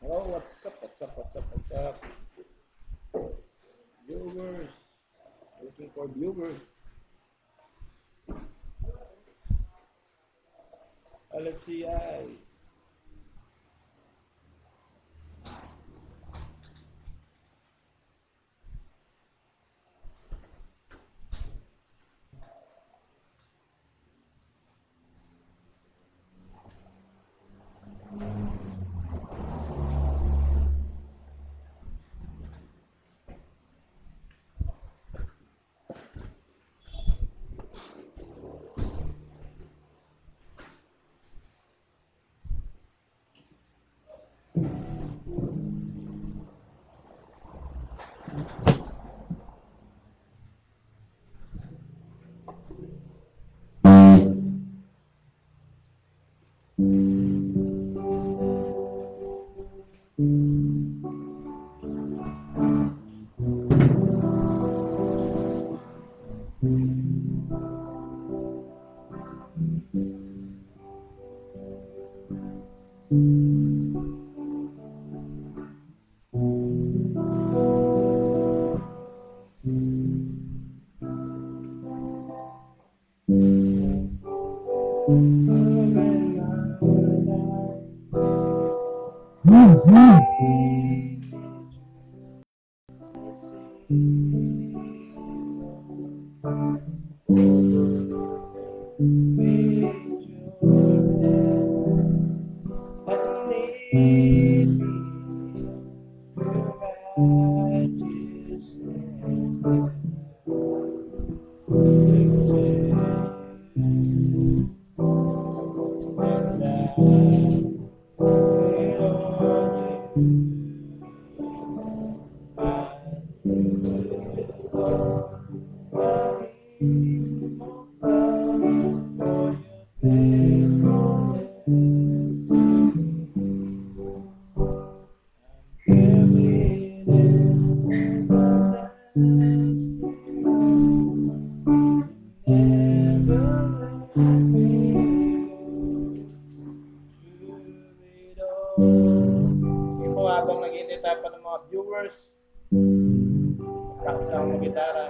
Hello, what's up? What's up? What's up? What's up? Viewers, looking for viewers. Let's see. Sige po, habang naghihintay tayo pa ng mga viewers, practice lang ako mag-gitara.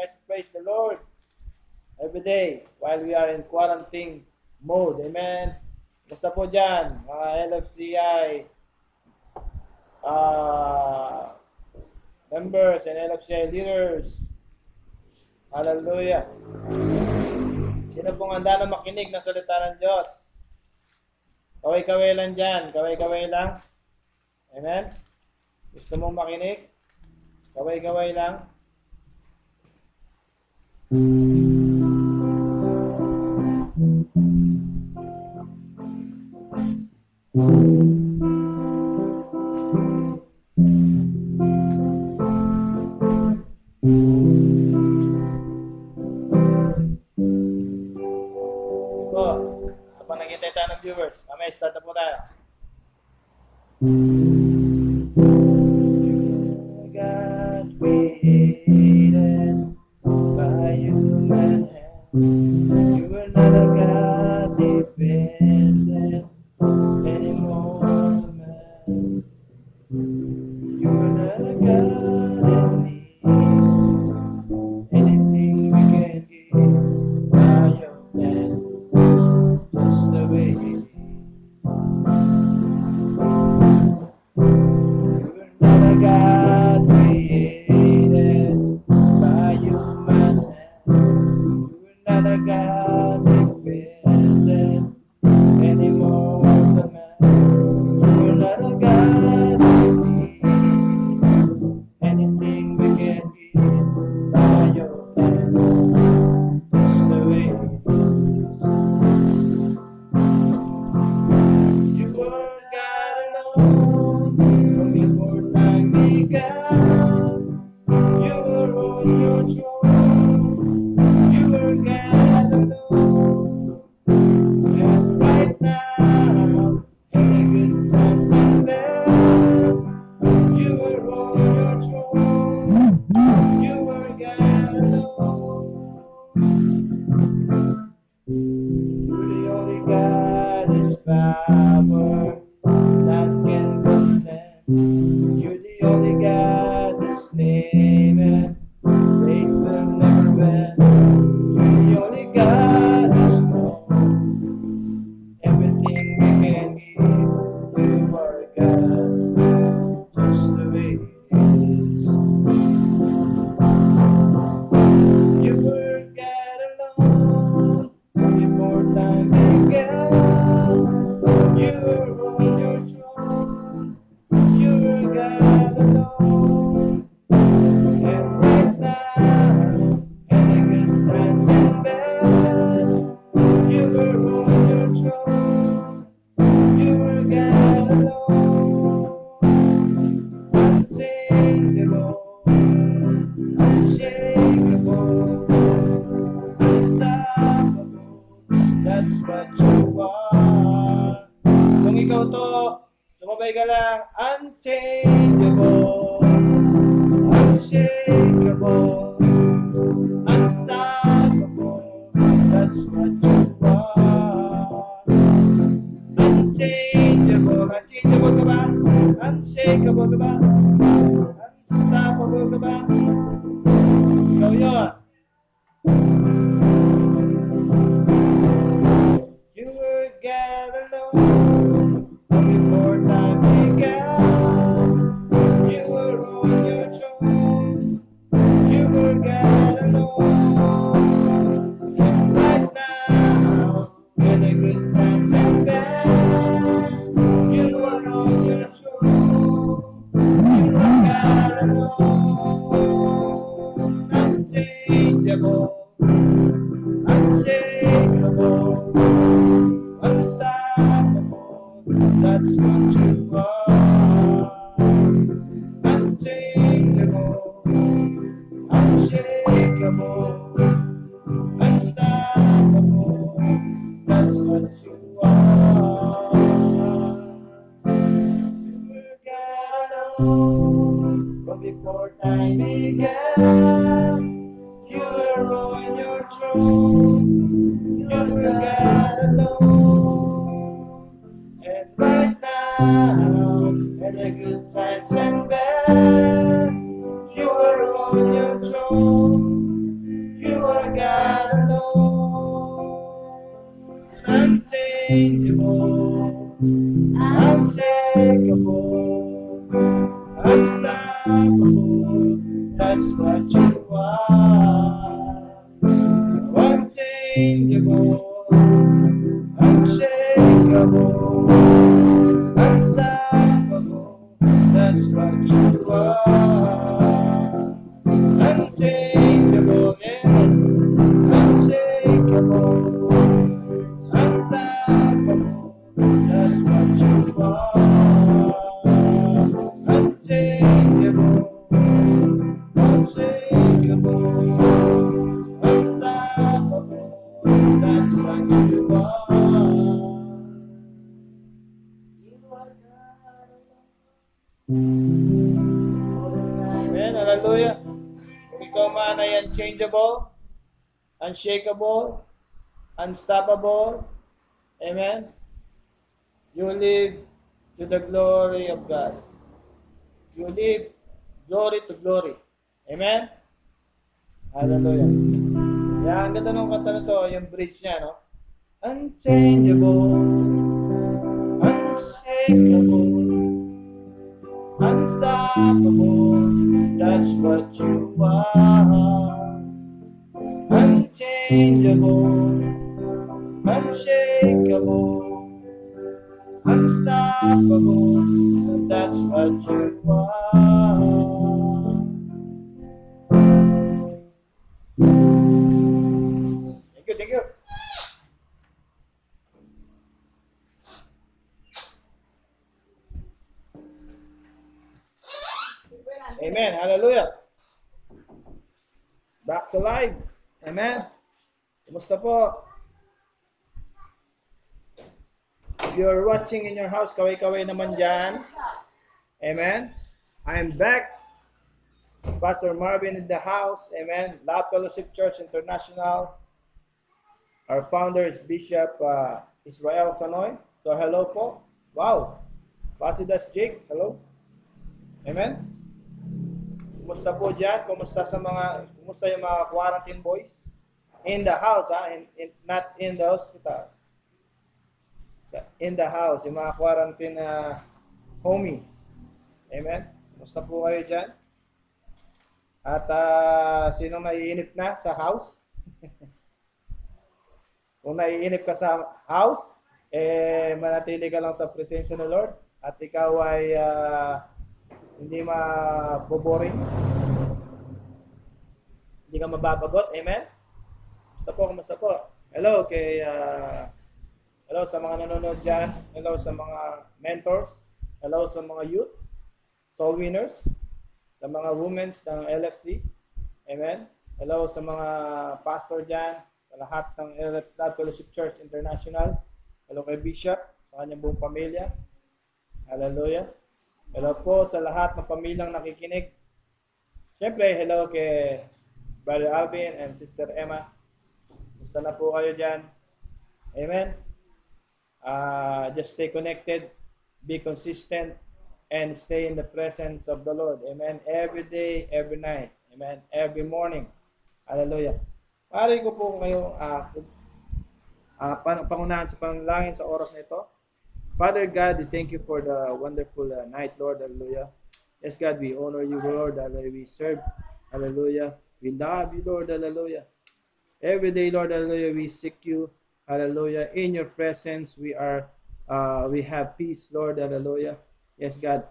Let's praise the Lord every day while we are in quarantine mode. Amen. Basta po dyan, mga LFCI members and LFCI leaders. Hallelujah. Sino pong handa na makinig ng salita ng Diyos? Kaway-kaway lang dyan. Kaway-kaway lang. Amen? Gusto mong makinig? Kaway-kaway lang. Oh, habang naghintay tayo ng viewers, mamaya start na po tayo. God created by human hand. You were not a God dependent anymore, man. You were not a God in need. Anything we can give by your hand, just the way it is. You were not a God created by human hand. You were not a God dependent anymore, the man. You were not a God in need. Anything we can give by your hands, just the way it is. You were God alone from before time began. You were on your throne. You were God alone. And right now, in the good times and bad, you were on your throne. You were God alone. You're the only God is power that can contend. You're the only God that's name and place will never end. You're the only God that's known. Everything we can give, you are God, just the way it is. You were God alone before time began. You were on your throne. You were God alone. And right now, in the good times and bad, you were on your throne. You were God alone. Unchangeable, unshakable, unstoppable. That's what you are. Kung ikaw to, sumabay ka lang. Unchangeable, unshakable, unstoppable. That's what you are. Unchangeable, unchangeable ka ba? Unshakable ka ba? Unstoppable ka ba? So yun. You were God alone before time began. You were on your throne. You were God alone. And right now, in the good times and bad, you were on your throne. You were God alone. Unchangeable, unshakable, unstoppable. That's what you are. Unchangeable, unshakable, unstoppable. That's what you are. You were God alone from before time began. You were on your throne. You were God alone. And right now, in the good times and bad, you were on your throne. You are God alone. Unchangeable, unshakable, unstoppable. That's what you are. Unchangeable, unshakable, unstoppable. That's what you are. Unchangeable, yes, unshakable, unstoppable. That's what you are. Unchangeable, unshakable, unchangeable, unshakable, unstoppable. Amen. You live to the glory of God. You live glory to glory. Amen. Hallelujah. Yan, ang ganda ng kanta na to, yung bridge niya, no? Unchangeable, unshakable, unstoppable, that's what you are. Unchangeable, unshakable, unstoppable, that's what you are. Thank you. Amen. Hallelujah. Back to live. Amen. Kumusta po? If you're watching in your house, kaway-kaway naman dyan. Amen. I'm back. Pastor Marvin in the house. Amen. Love Fellowship Church International. Our founder is Bishop Israel Sanoy. So hello po. Wow. Pasidas Jake. Hello. Amen. Kumusta po dyan? Kumusta yung mga quarantine boys? In the house, not in the hospital. In the house, yung mga quarantine homies. Amen. Kumusta po kayo dyan? At sino naiinip na sa house? Kung naiinip ka sa house, manatili ka lang sa presensya ng Lord at ikaw ay hindi maboboring. Hindi ka mababagot. Amen? Kumusta po? Hello hello sa mga nanonood dyan. Hello sa mga mentors. Hello sa mga youth, soul winners, sa mga women ng LFC. Amen? Hello sa mga pastor dyan, sa lahat ng Love Fellowship Church International. Hello kay Bishop, sa kanyang buong pamilya. Hallelujah. Hello po sa lahat ng pamilyang nakikinig. Siyempre, hello kay Brother Alvin and Sister Emma. Gusto na po kayo dyan. Amen. Just stay connected, be consistent, and stay in the presence of the Lord. Amen. Every day, every night. Amen. Every morning. Hallelujah. Pari ko po ngayong pangunahan sa panalangin sa oras na ito. Father God, we thank you for the wonderful night, Lord. Hallelujah. Yes, God, we honor you, Lord. Hallelujah. We serve. Hallelujah. We love you, Lord. Hallelujah. Every day, Lord, hallelujah, we seek you. Hallelujah. In your presence, we have peace, Lord. Hallelujah. Yes, God.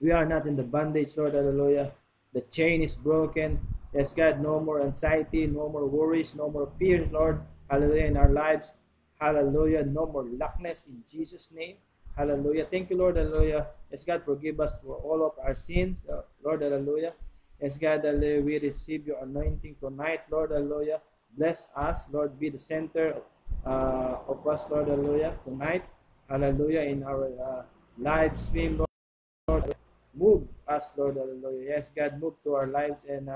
We are not in the bondage, Lord. Hallelujah. The chain is broken. Yes, God. No more anxiety, no more worries, no more fears, Lord. Hallelujah. In our lives. Hallelujah. No more lackness in Jesus' name. Hallelujah. Thank you, Lord. Hallelujah. Yes, God. Forgive us for all of our sins, Lord. Hallelujah. Yes, God. Hallelujah. We receive your anointing tonight, Lord. Hallelujah. Bless us, Lord. Be the center of us, Lord. Hallelujah. Tonight. Hallelujah. In our live stream, Lord. Move us, Lord. Hallelujah. Yes, God. Move to our lives and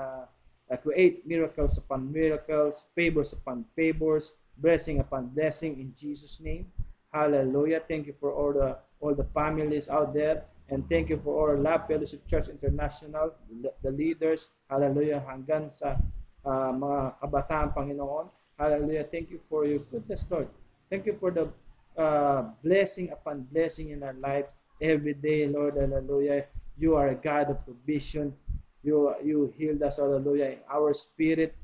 create miracles upon miracles, favors upon favors, blessing upon blessing in Jesus' name. Hallelujah. Thank you for all the families out there. And thank you for all Love Fellowship Church International, the leaders. Hallelujah. Hanggang sa mga kabataan, Panginoon. Hallelujah. Thank you for your goodness, Lord. Thank you for the blessing upon blessing in our life every day, Lord. Hallelujah. You are a God of provision. You healed us, hallelujah. Our spirit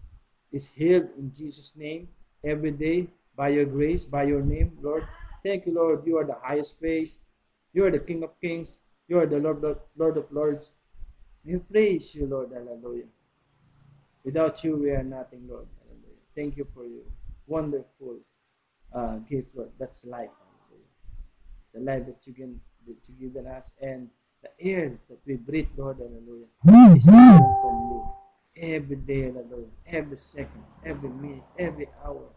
is healed in Jesus' name every day by your grace, by your name, Lord. Thank you, Lord. You are the highest praise. You are the King of Kings. You are the Lord of Lords. We praise you, Lord. Hallelujah. Without you, we are nothing, Lord. Hallelujah. Thank you for your wonderful gift, Lord. That's life. Hallelujah. The life that you've given us, and the air that we breathe, Lord. Hallelujah. Is coming from you. Every day, hallelujah. Every second, every minute, every hour.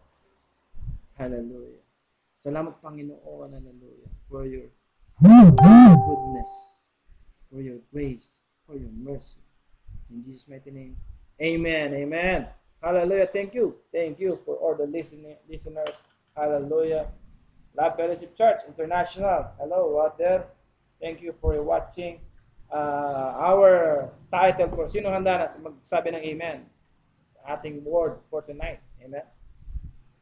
Hallelujah. Salamat, Panginoon, hallelujah, for your goodness, for your grace, for your mercy. In Jesus' mighty name, Amen. Amen. Hallelujah. Thank you. Thank you for all the listeners. Hallelujah. Love Fellowship Church International. Hello out there. Thank you for watching. Our title po, sino handa na magsabi ng amen sa ating word for tonight? Amen.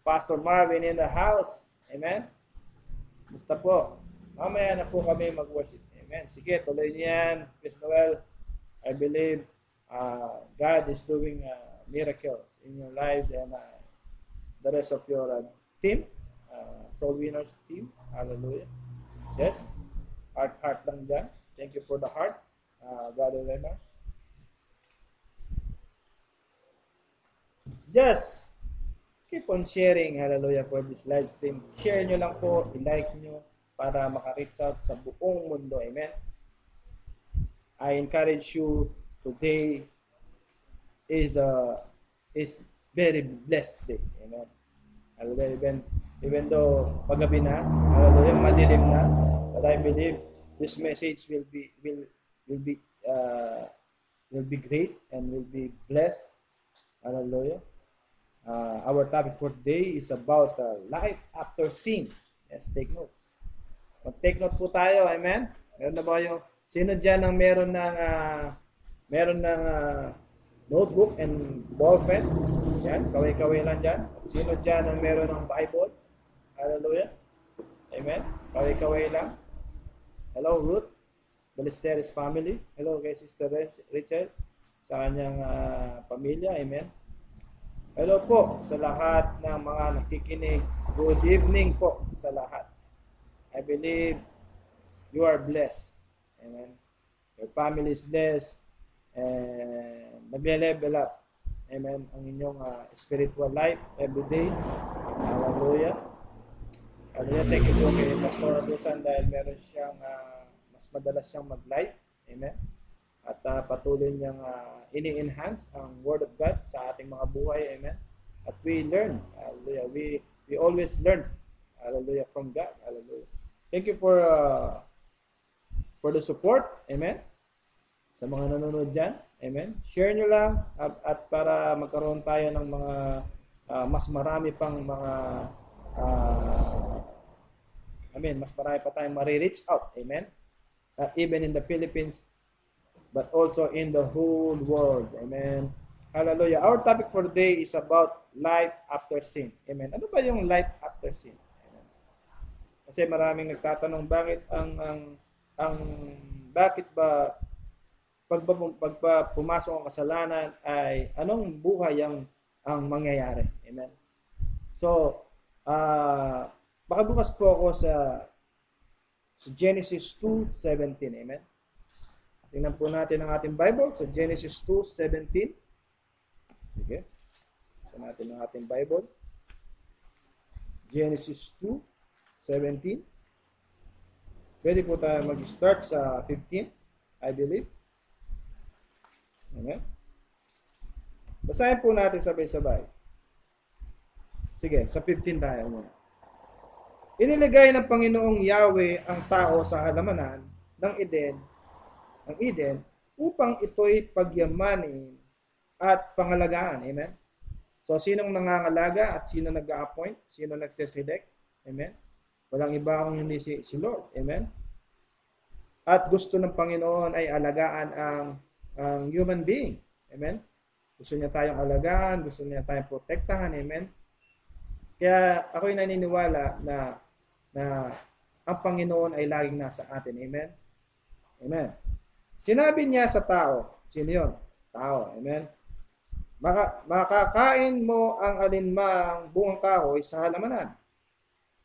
Pastor Marvin in the house. Amen. Musta po? Mamaya na po kami mag-worship. Amen. Sige, tuloy niyan. Chris Noel, I believe God is doing miracles in your lives and the rest of your team, Soul Winners team. Hallelujah. Yes. Heart lang dyan. Thank you for the heart, Brother Leonard. Just keep on sharing, hallelujah, for this live stream. Share nyo lang po, i-like nyo para maka-reach out sa buong mundo. Amen. I encourage you today is very blessed day. Amen. Hallelujah. Even though paggabi na, hallelujah, madilim na, but I believe this message will be great and will be blessed. Hallelujah. Our topic for today is about life after sin. Yes, take notes. Mag-take note po tayo, amen? Meron na ba yung, sino dyan ang meron ng notebook and ballpen? Yan, kaway-kaway lang dyan. Sino dyan ang meron ng Bible? Hallelujah. Amen? Kaway-kaway lang. Hello, Ruth. Ballesteros family. Hello kay Sister Rachel sa kanyang pamilya. Amen. Hello po sa lahat ng mga nakikinig. Good evening po sa lahat. I believe you are blessed. Amen. Your family is blessed and nagle-level up. Amen. Ang inyong spiritual life every day. Hallelujah. Hallelujah. Thank you po kay Pastor Susan dahil meron siyang mas madalas siyang mag-live. Amen. At patuloy niyang ini-enhance ang Word of God sa ating mga buhay. Amen. At we learn. Hallelujah. We always learn. Hallelujah. From God. Hallelujah. Thank you for the support. Amen. Sa mga nanonood dyan. Amen. Share nyo lang at para magkaroon tayo ng mga mas marami pang mga mas marami pa tayong ma-reach out. Amen. Even in the Philippines, but also in the whole world. Amen. Hallelujah. Our topic for today is about life after sin. Amen. Ano ba yung life after sin? Amen. Kasi maraming nagtatanong bakit bakit ba pag pumasok ang kasalanan ay anong buhay ang mangyayari? Amen. So, baka bukas po ako sa Genesis 2:17. Amen. Tingnan po natin ang ating Bible sa Genesis 2:17. Sige. Sa natin ang ating Bible. Genesis 2:17. Pwede po tayo mag-start sa 15, I believe. Amen. Basahin po natin sabay-sabay. Sige, sa 15 tayo muna. Inilagay ng Panginoong Yahweh ang tao sa halamanan ng Eden upang ito'y pagyamanin at pangalagaan. Amen? So, sinong nangangalaga at sino nag-a-appoint? Sino nagseselect? Amen? Walang iba kung hindi si Lord. Amen? At gusto ng Panginoon ay alagaan ang human being. Amen? Gusto niya tayong alagaan, gusto niya tayong protektahan. Amen? Kaya ako'y naniniwala na ang Panginoon ay laging nasa atin. Amen? Amen. Sinabi niya sa tao, sino yun? Tao. Amen? Makakain mo ang alinmang bungang kahoy sa halamanan,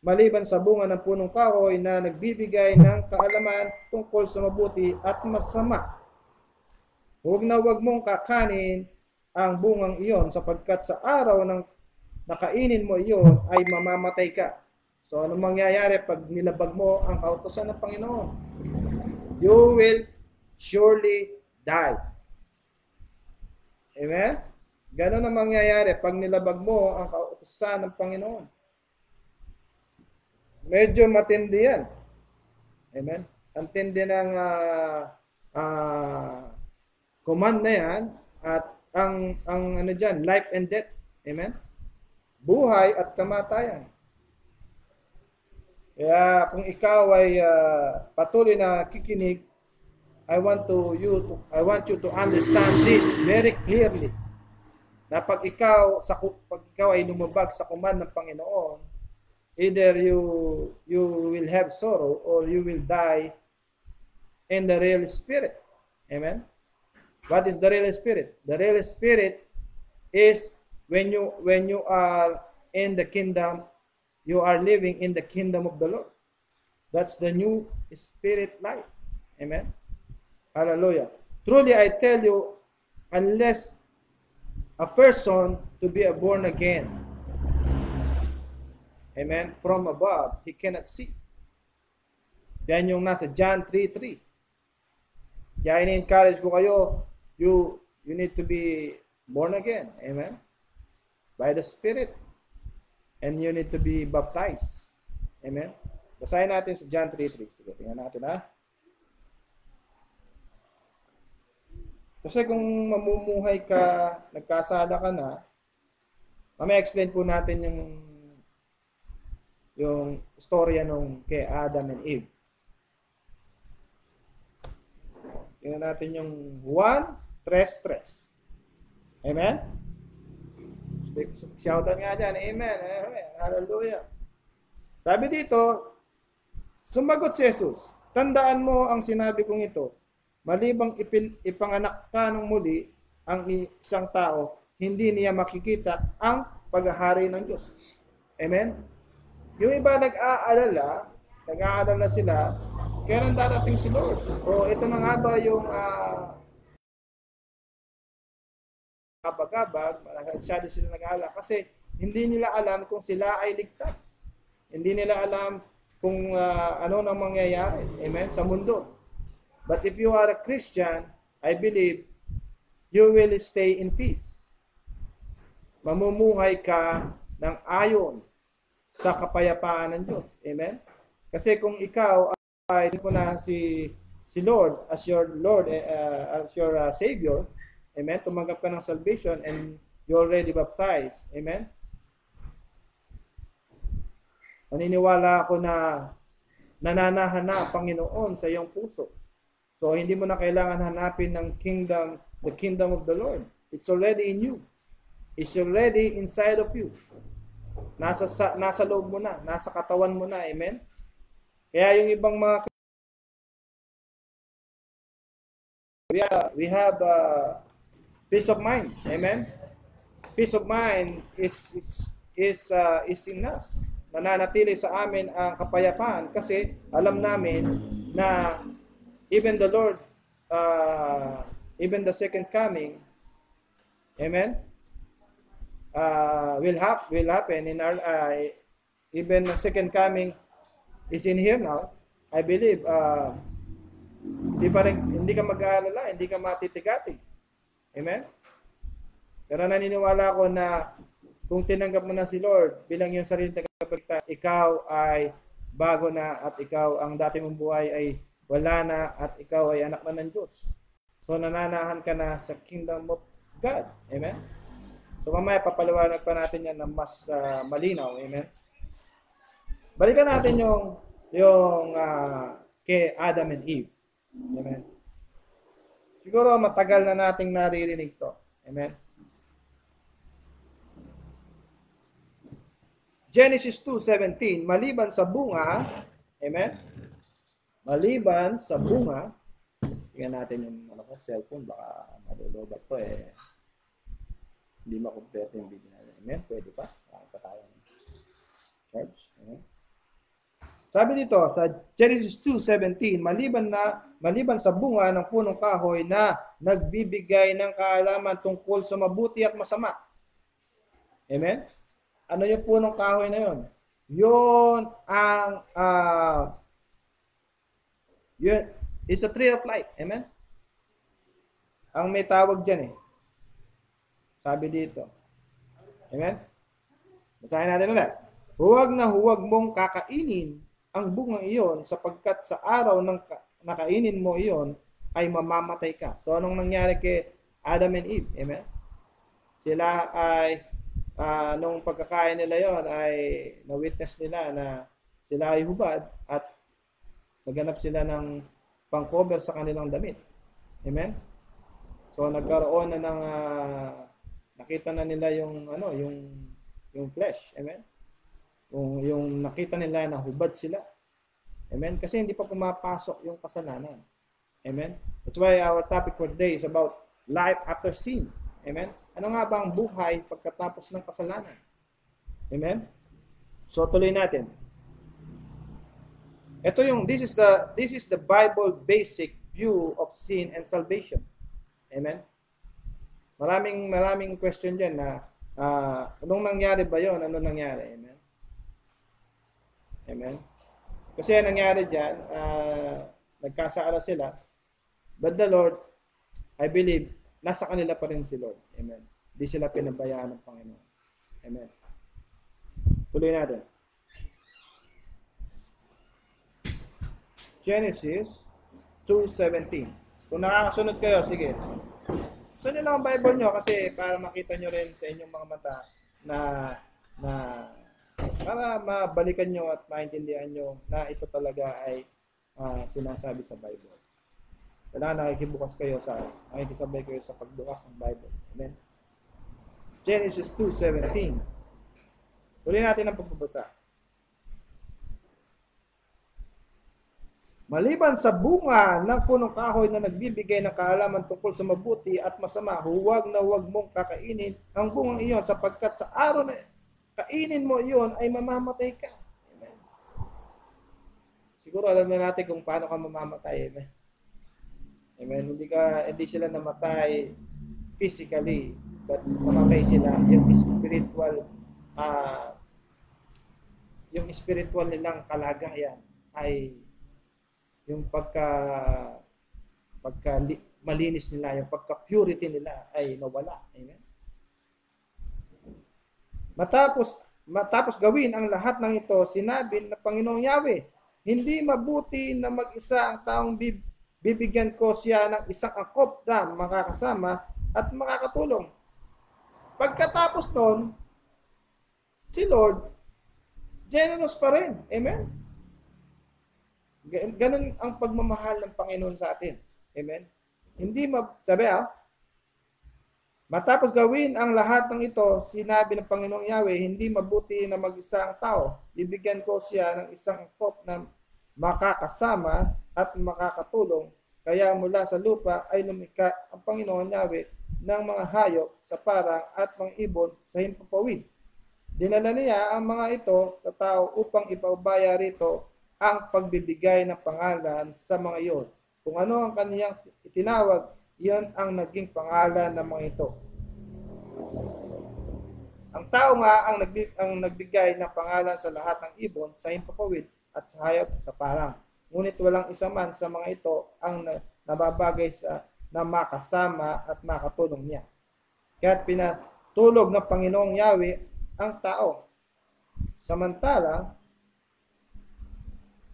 maliban sa bunga ng punong kahoy na nagbibigay ng kaalaman tungkol sa mabuti at masama. Huwag mong kakanin ang bungang iyon sapagkat sa araw ng nakainin mo iyon ay mamamatay ka. So, anong mangyayari pag nilabag mo ang kautusan ng Panginoon? You will surely die. Amen? Ganon ang mangyayari pag nilabag mo ang kautusan ng Panginoon. Medyo matindi yan. Amen? Ang tindi ng command na yan at ang ano diyan, life and death. Amen? Buhay at kamatayan. Kaya kung ikaw ay patuloy na kikinig, I want you to understand this very clearly. Na pag ikaw ay lumabag sa command ng Panginoon, either you will have sorrow or you will die in the real spirit. Amen. What is the real spirit? The real spirit is when you are in the kingdom, you are living in the kingdom of the Lord. That's the new spirit life. Amen. Hallelujah. Truly I tell you, unless a person to be born again, amen, from above, he cannot see. Yan yung nasa John 3:3. Kaya in-encourage ko kayo, you need to be born again. Amen. By the Spirit. And you need to be baptized. Amen. Basahin natin sa John 3:3. Sige, tingnan natin ha. Kasi kung mamumuhay ka, nagkasala ka na, explain po natin yung storya nung kay Adam and Eve. Tingnan natin yung 1:3. Amen? Shoutout nga dyan. Amen. Amen. Hallelujah. Sabi dito, sumagot si Jesus, tandaan mo ang sinabi kong ito. Malibang ipanganak ka ng muli ang isang tao, hindi niya makikita ang paghahari ng Diyos. Amen? Yung iba nag-aalala sila, kailan darating si Lord? O ito na nga ba yung kabag-kabag, masyado sila nag-aalala kasi hindi nila alam kung sila ay ligtas. Hindi nila alam kung ano nang mangyayari. Amen? Sa mundo. But if you are a Christian, I believe you will stay in peace. Mamumuhay ka ng ayon sa kapayapaan ng Diyos. Amen? Kasi kung ikaw ay po na si Lord as your Lord, as your Savior, amen, tumanggap ka ng salvation and you already baptized. Amen? Maniniwala ako na nananahan na ang Panginoon sa iyong puso. So, hindi mo na kailangan hanapin ng kingdom, the kingdom of the Lord. It's already in you. It's already inside of you. Nasa loob mo na, nasa katawan mo na. Amen? Kaya yung ibang mga we have peace of mind. Amen? Peace of mind is in us. Nananatili sa amin ang kapayapaan kasi alam namin na even the Lord, even the second coming, amen, will happen in our, even the second coming is in here now. I believe, hindi ka mag-aalala, hindi ka matitigati. Amen? Pero naniniwala ko na kung tinanggap mo na si Lord bilang yung sarili tagapagligtas, ikaw ay bago na at ikaw, ang dati mong buhay ay wala na at ikaw ay anak na ng Diyos. So nananahan ka na sa kingdom of God. Amen? So mamaya papaliwanag pa natin yan ng mas malinaw. Amen? Balikan natin yung kay Adam and Eve. Amen? Siguro matagal na nating naririnig to. Amen? Genesis 2:17, maliban sa bunga, amen? Maliban sa bunga, tingnan natin yung cellphone, baka malulobat to hindi makumpleto yung video natin. Amen? Pwede pa? Pa tayo charge. Amen? Sabi dito sa Genesis 2:17, maliban sa bunga ng punong kahoy na nagbibigay ng kaalaman tungkol sa mabuti at masama. Amen? Ano yung punong kahoy na yun? Yun ang yun is a tree of life. Amen? Ang may tawag dyan Sabi dito. Amen? Basahin natin ulit. Huwag na huwag mong kakainin ang bungang iyon sapagkat sa araw ng nakainin mo iyon ay mamamatay ka. So anong nangyari kay Adam and Eve? Amen? sila ay nung pagkakain nila yon ay na-witness nila na sila ay hubad at naghanap sila ng pang-cover sa kanilang damit. Amen? So nagkaroon na ng nakita na nila yung yung flesh. Amen? Yung nakita nila na hubad sila. Amen? Kasi hindi pa pumapasok yung kasalanan. Amen? That's why our topic for today is about life after sin. Amen? Ano nga ba ang buhay pagkatapos ng kasalanan? Amen? So tuloy natin. This is the Bible basic view of sin and salvation. Amen? Maraming question diyan na anong nangyari ba 'yon? Ano nangyari? Amen? Amen? Kasi ang nangyari diyan, nagkasala sila. But the Lord, I believe, nasa kanila pa rin si Lord. Amen? Di sila pinabayaan ng Panginoon. Amen? Tuloy natin. Genesis 2:17. Kung nakakasunod kayo, sige. Saan nyo lang ang Bible nyo kasi para makita nyo rin sa inyong mga mata na para mabalikan nyo at maintindihan nyo na ito talaga ay sinasabi sa Bible. Kailangan nakikisabay kayo sa pagbukas ng Bible. Amen? Genesis 2:17. Tuloy natin ang pagbabasa. Maliban sa bunga ng punong kahoy na nagbibigay ng kaalaman tungkol sa mabuti at masama, huwag mong kakainin ang bungang iyon sapagkat sa araw na kainin mo iyon ay mamamatay ka. Amen. Siguro alam na natin kung paano ka mamamatay. Amen. Amen. Hindi sila namatay physically, but namatay sila yung spiritual nilang kalagayan ay yung pagka malinis nila, yung pagka-purity nila ay nawala. Amen. Matapos gawin ang lahat ng ito, sinabi ng Panginoong Yahweh, hindi mabuti na mag-isa ang taong bibigyan ko siya ng isang angkop na makakasama at makakatulong. Pagkatapos nun, si Lord, generous pa rin. Amen. Ganun ang pagmamahal ng Panginoon sa atin. Amen? Matapos gawin ang lahat ng ito, sinabi ng Panginoong Yahweh, hindi mabuti na mag-isa ang tao. Bibigyan ko siya ng isang angkop na makakasama at makakatulong. Kaya mula sa lupa ay lumikha ang Panginoon Yahweh ng mga hayop sa parang at mga ibon sa himpapawid. Dinala niya ang mga ito sa tao upang ipaubaya rito ang pagbibigay ng pangalan sa mga iyon. Kung ano ang kaniyang itinawag, iyon ang naging pangalan ng mga ito. Ang tao nga ang nagbigay ng pangalan sa lahat ng ibon, sa himpapawid at sa hayop sa parang. Ngunit walang isa man sa mga ito ang nababagay na makasama at makatulong niya. Kaya't pinatulog ng Panginoong Yahweh ang tao. Samantalang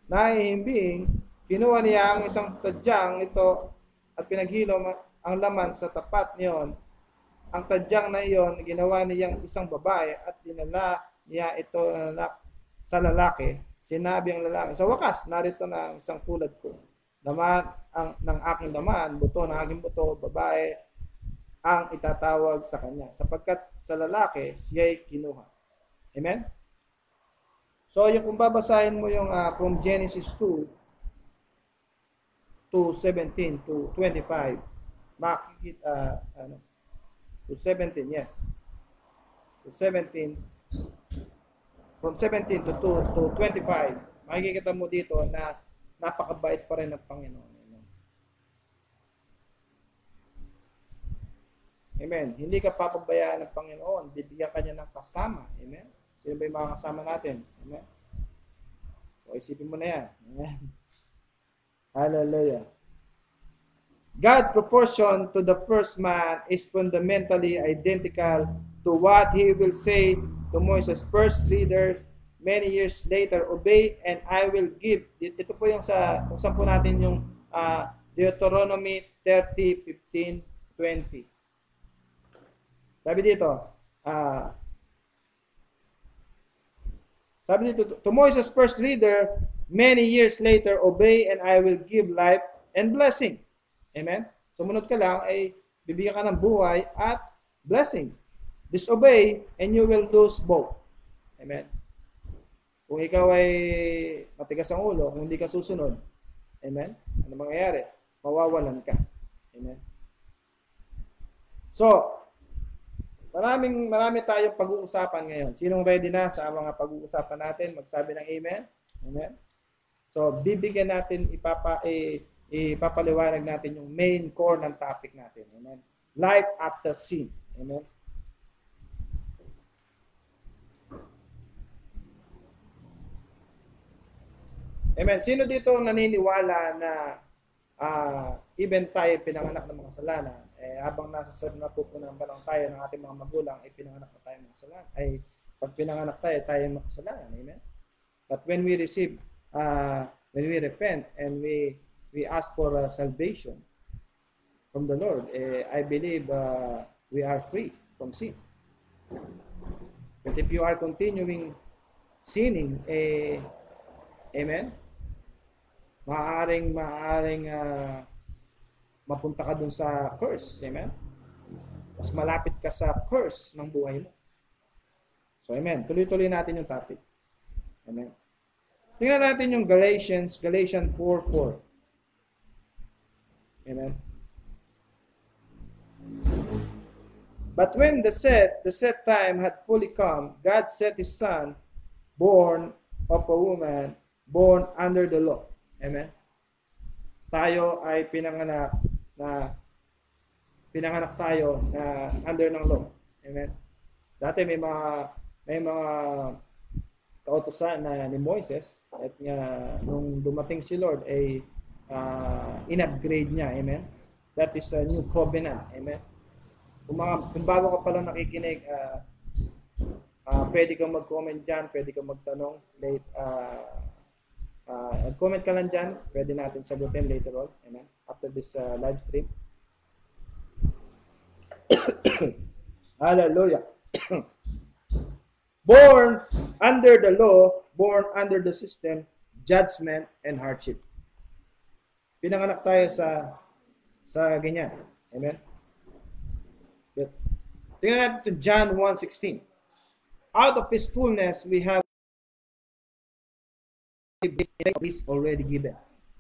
nahihimbing, kinuha niya ang isang tadyang ito at pinaghilo ang laman sa tapat niyon. Ang tadyang na iyon, ginawa niyang isang babae at dinala niya ito sa lalaki. Sinabi ang lalaki, sa wakas, narito na ang isang tulad ko. Laman ng aking laman, buto ng aking buto, babae ang itatawag sa kanya. Sapagkat sa lalaki, siya'y kinuha. Amen? So, kung babasahin mo yung from Genesis 2 to 17 to 25, makikita, to 17, yes. To 17, from 17 to 25, makikita mo dito na napakabait pa rin ng Panginoon. Amen. Hindi ka papabayaan ng Panginoon, bibigyan ka niya ng kasama. Amen. Sino ba yung mga kasama natin? Amen. O isipin mo na yan. Amen. Hallelujah. God's proportion to the first man is fundamentally identical to what he will say to Moses' first readers many years later, obey and I will give. Ito po yung kung saan po natin yung Deuteronomy 30:15-20. Sabi dito, ah, sabi dito, to Moses' first reader, many years later, obey and I will give life and blessing. Amen? Sumunod ka lang, ay bibigyan ka ng buhay at blessing. Disobey and you will lose both. Amen? Kung ikaw ay matigas ang ulo, kung hindi ka susunod, amen? Ano mangyayari? Mawawalan ka. Amen? So, marami tayong pag-uusapan ngayon. Sinong ready na sa mga pag-uusapan natin? Magsabi ng amen. Amen. So, bibigyan natin, ipapaliwanag natin yung main core ng topic natin. Amen. Life after sin. Amen. Amen. Sino dito naniniwala na even tayo pinanganak ng mga kasalanan, habang nasa napupunan pa lang tayo ng ating mga magulang, ay pinanganak na tayo ng kasalanan. Ay pag pinanganak tayo makasalanan. Amen. But when we receive, when we repent and we ask for salvation from the Lord, I believe we are free from sin. But if you are continuing sinning, amen, maaaring mapunta ka dun sa curse. Amen? Mas malapit ka sa curse ng buhay mo. So, amen. Tuloy-tuloy natin yung topic. Amen. Tingnan natin yung Galatians 4:4. Amen. But when the set time had fully come, God sent His Son, born of a woman, born under the law. Amen. Tayo ay pinanganak tayo na under ng law. Amen. Dati may mga kautusan na ni Moises at nung dumating si Lord ay in-upgrade niya. Amen. That is a new covenant. Amen. Kung bago ka pala nakikinig, pwede kang mag-comment dyan, pwede kang magtanong late. Comment ka lang dyan, pwede natin sagutin later on. Amen. After this live stream. Hallelujah. Born under the law, born under the system, judgment, and hardship. Pinanganak tayo sa ganyan. Amen. But, tingnan natin to John 1:16. Out of His fullness, we have is already given.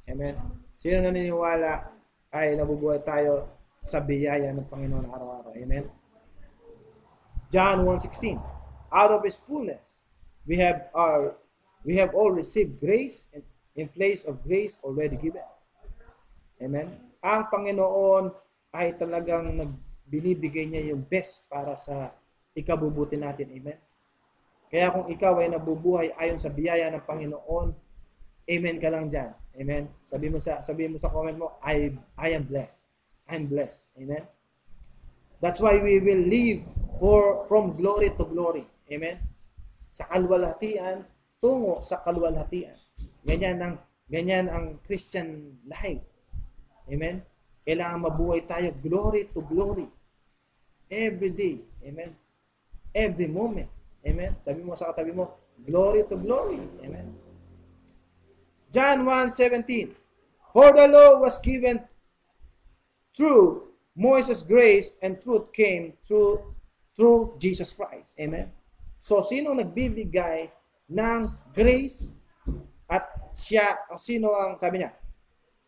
Amen. Sino naniniwala ay nabubuhay tayo sa biyaya ng Panginoon araw-araw. Amen. John 1:16. Out of His fullness, we have all received grace and in place of grace already given. Amen. Ang Panginoon ay talagang binibigay niya yung best para sa ikabubuti natin. Amen. Kaya kung ikaw ay nabubuhay ayon sa biyaya ng Panginoon, amen ka lang dyan. Amen. Sabi mo sa comment mo, I am blessed. I'm blessed. Amen. That's why we will live from glory to glory. Amen. Sa kalwalhatian tungo sa kalwalhatian. Ganyan ang Christian life. Amen. Kailangan mabuhay tayo glory to glory. Every day. Amen. Every moment. Amen. Sabi mo sa katabi mo, glory to glory. Amen. John 1:17. For the law was given through Moses' grace and truth came through Jesus Christ. Amen. So, sino nagbibigay ng grace at sino ang sabi niya?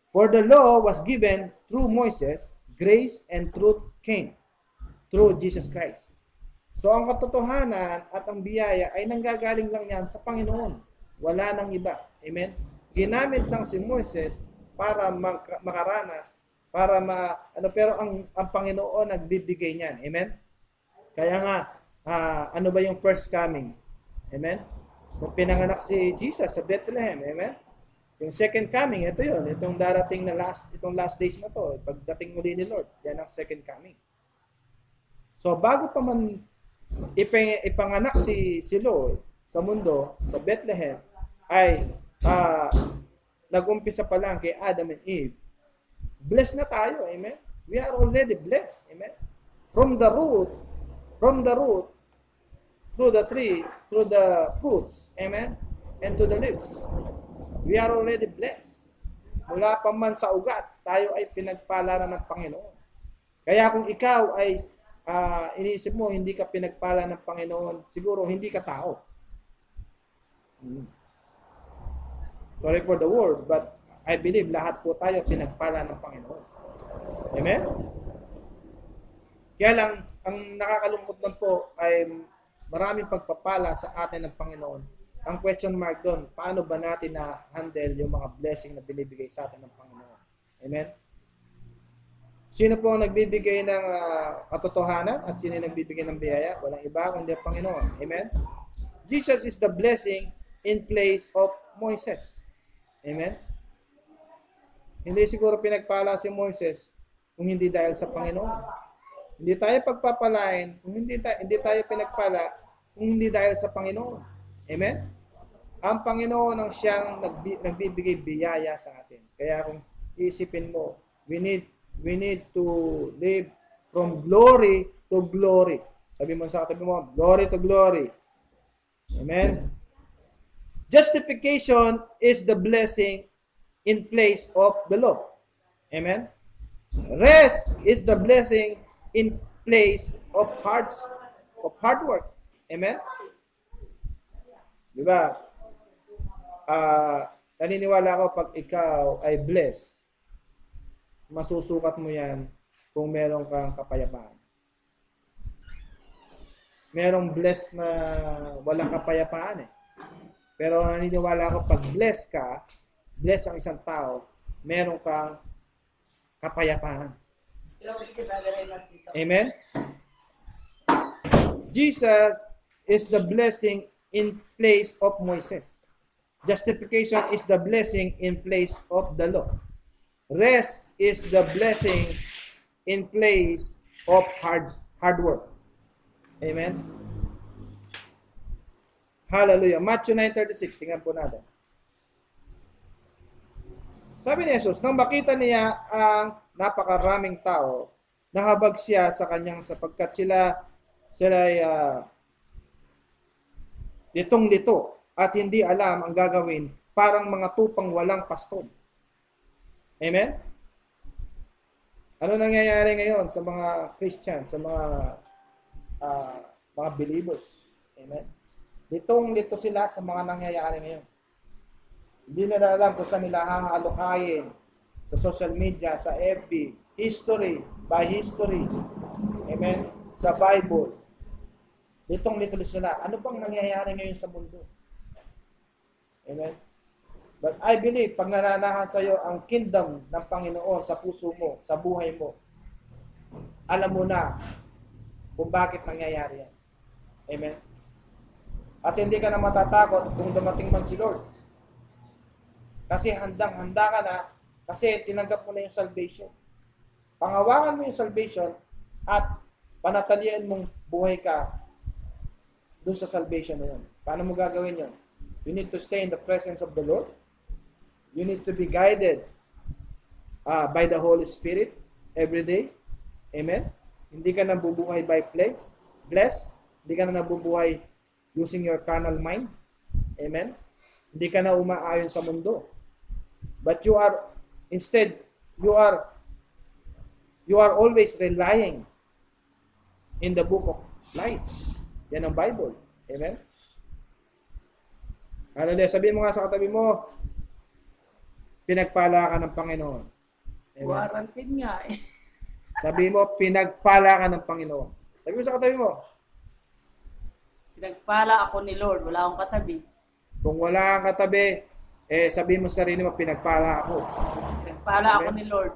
For the law was given through Moses, grace and truth came through Jesus Christ. So, ang katotohanan at ang biyaya ay nanggagaling lang yan sa Panginoon. Wala nang iba. Amen. Ginamit lang si Moses para makaranas, pero ang Panginoon nagbibigay niyan. Amen. Kaya nga, ano ba yung first coming? Amen. Nung pinanganak si Jesus sa Bethlehem. Amen. Yung second coming, ito yun. Itong darating na itong last days na to. Pagdating muli ni Lord, yan ang second coming. So, bago pa man ipanganak si Lord sa mundo, sa Bethlehem, ay nag-umpisa pa lang kay Adam and Eve. Blessed na tayo. Amen. We are already blessed. Amen. From the root From the root, through the tree, through the fruits, amen, and to the leaves. We are already blessed. Mula pa man sa ugat, tayo ay pinagpala na ng Panginoon. Kaya kung ikaw ay iniisip mo, hindi ka pinagpala ng Panginoon, siguro hindi ka tao. Sorry for the word, but I believe lahat po tayo pinagpala ng Panginoon. Amen? Kaya lang, ang nakakalungkot lang po ay maraming pagpapala sa atin ng Panginoon. Ang question mark doon, paano ba natin na-handle yung mga blessing na binibigay sa atin ng Panginoon? Amen? Sino po ang nagbibigay ng katotohanan at sino ang nagbibigay ng biyaya? Walang iba kundi ang Panginoon. Amen? Jesus is the blessing in place of Moses. Amen? Hindi siguro pinagpala si Moses kung hindi dahil sa Panginoon. Hindi tayo pagpapalain kung hindi tayo pinagpala kung hindi dahil sa Panginoon. Amen? Ang Panginoon ang siyang nagbibigay biyaya sa atin. Kaya kung iisipin mo, we need to live from glory to glory. Sabi mo sa katabi mo, glory to glory. Amen? Justification is the blessing in place of the law. Amen? Rest is the blessing in place of hard work. Amen? Diba? Naniniwala ako pag ikaw ay blessed, masusukat mo yan kung meron kang kapayapaan. Merong blessed na walang kapayapaan eh. Pero naniniwala ako pag blessed ka, blessed ang isang tao, meron kang kapayapaan. Amen? Jesus is the blessing in place of Moses. Justification is the blessing in place of the law. Rest is the blessing in place of hard work. Amen? Hallelujah. Matthew 9:36. Tingnan po natin. Sabi ni Jesus, nang makita niya ang napakaraming tao, nahabag siya sa kanyang sapagkat sila ay litong-lito at hindi alam ang gagawin, parang mga tupang walang paston. Amen? Ano nangyayari ngayon sa mga Christians, sa mga believers? Amen? Litong-lito sila sa mga nangyayari ngayon. Hindi nila alam kung saan nila hahalukayin sa social media, sa FB, history by history. Amen? Sa Bible. Litong-lito sila. Ano bang nangyayari ngayon sa mundo? Amen? But I believe, pag nananahan sa iyo ang kingdom ng Panginoon sa puso mo, sa buhay mo, alam mo na kung bakit nangyayari yan. Amen? At hindi ka na matatakot kung dumating man si Lord. Kasi handang-handa ka na, kasi tinanggap mo na yung salvation. Pangawakan mo yung salvation at panatalian mong buhay ka dun sa salvation na yun. Paano mo gagawin yun? You need to stay in the presence of the Lord. You need to be guided by the Holy Spirit every day. Amen? Hindi ka nabubuhay by bless. Hindi ka na nabubuhay using your carnal mind. Amen? Hindi ka na umaayon sa mundo. But you are always relying in the book of life. Yan ang Bible. Amen? Hallelujah. Sabihin mo nga sa katabi mo, pinagpala ka ng Panginoon. Amen? Quarantine nga eh. Sabihin mo, pinagpala ka ng Panginoon. Sabihin mo sa katabi mo, Pinagpala ako ni Lord, wala akong katabi. kung wala kang katabi, sabihin mo sa sarili mo, pinagpala ako. Pinagpala ako Amen? ni Lord.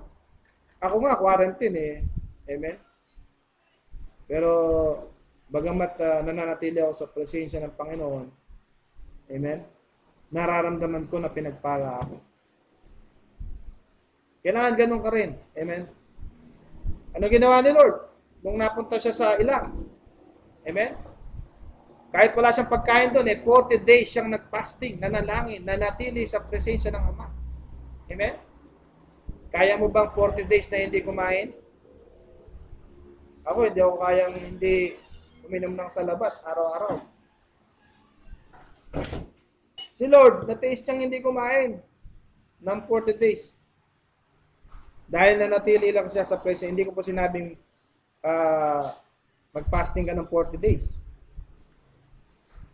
Ako nga, quarantine eh. Amen? Pero, bagamat nananatili ako sa presensya ng Panginoon, amen? Nararamdaman ko na pinagpala ako. Kailangan ganun ka rin. Amen? Ano ginawa ni Lord? Nung napunta siya sa ilang. Amen? Kahit wala siyang pagkain doon, 40 days siyang nag-fasting, nanalangin, nanatili sa presensya ng Ama. Amen? Kaya mo bang 40 days na hindi kumain? Ako, hindi ako kayang hindi uminom ng salabat araw-araw. Si Lord, na-taste niyang hindi kumain ng 40 days. Dahil nanatili lang siya sa presyo, hindi ko po sinabing mag-fasting ka ng 40 days.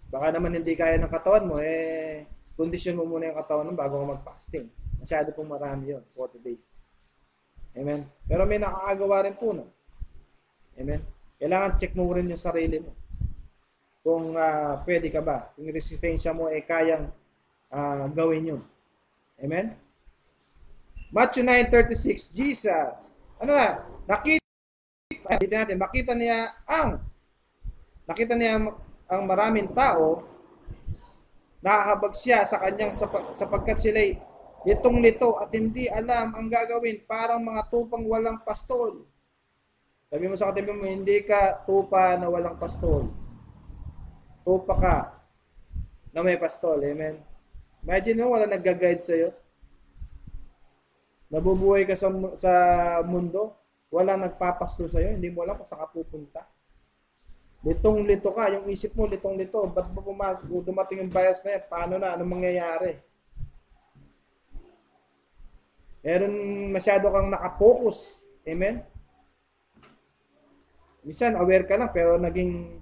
Baka naman hindi kaya ng katawan mo, kondisyon mo muna yung katawan mo bago ka mag-fasting. Masyado pong marami yun, 40 days. Amen? Pero may nakakagawa rin po na. Amen? Kailangan check mo rin yung sarili mo. Kung pwede ka ba. Yung resistensya mo kayang gawin yun. Amen? Matthew 9:36, Jesus. Ano na? Nakita niya ang maraming tao, nahahabag siya sa kanyang sapagkat sila'y litong-lito at hindi alam ang gagawin, parang mga tupang walang pastol. Sabi mo sa katabi mo, hindi ka tupa na walang pastol. Tupa ka na may pastol. Amen? Imagine mo, wala nag-guide sa'yo. Nabubuhay ka sa mundo, walang nagpapastol sa'yo, hindi mo alam kung saan ka pupunta. Litong-lito ka, yung isip mo litong-lito, ba't ba dumating yung bias na yan? Paano na? Anong mangyayari? Meron masyado kang nakapokus. Amen? Minsan, aware ka lang, pero naging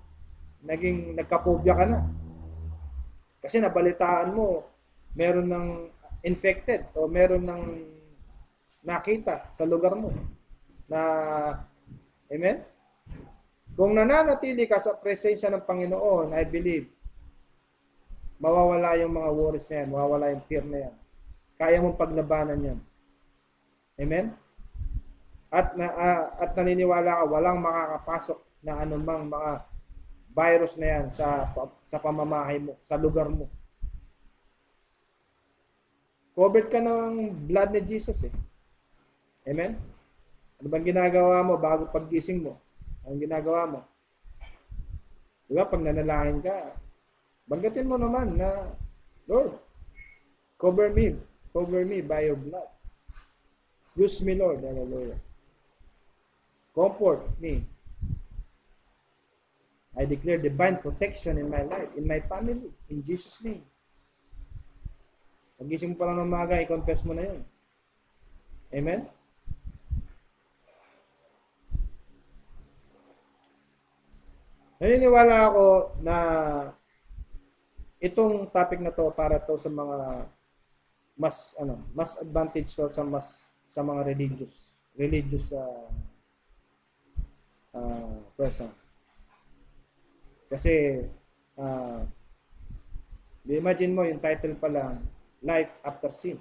nagka-phobia ka na. Kasi nabalitaan mo, meron ng infected o meron ng nakita sa lugar mo na, amen? Kung nananatili ka sa presensya ng Panginoon, I believe, mawawala yung mga worries na yan, mawawala yung fear na yan. Kaya mong paglabanan yan. Amen? At naniniwala ka, walang makakapasok na anumang mga virus na yan sa pamamahay mo, sa lugar mo. Covered ka ng blood ni Jesus eh. Amen? Ano bang ginagawa mo bago paggising mo? Anong ginagawa mo? Diba, pag nanalangin ka, banggatin mo naman na, Lord, cover me by your blood. Use me, Lord. Hallelujah. Comfort me. I declare divine protection in my life, in my family, in Jesus' name. Pagising mo pa lang ng umaga, i-confess mo na yun. Amen? Naniniwala ako na itong topic na to para to sa mga mas advantage to sa mga religious person. Kasi imagine mo yung title pa lang, Life After Sin.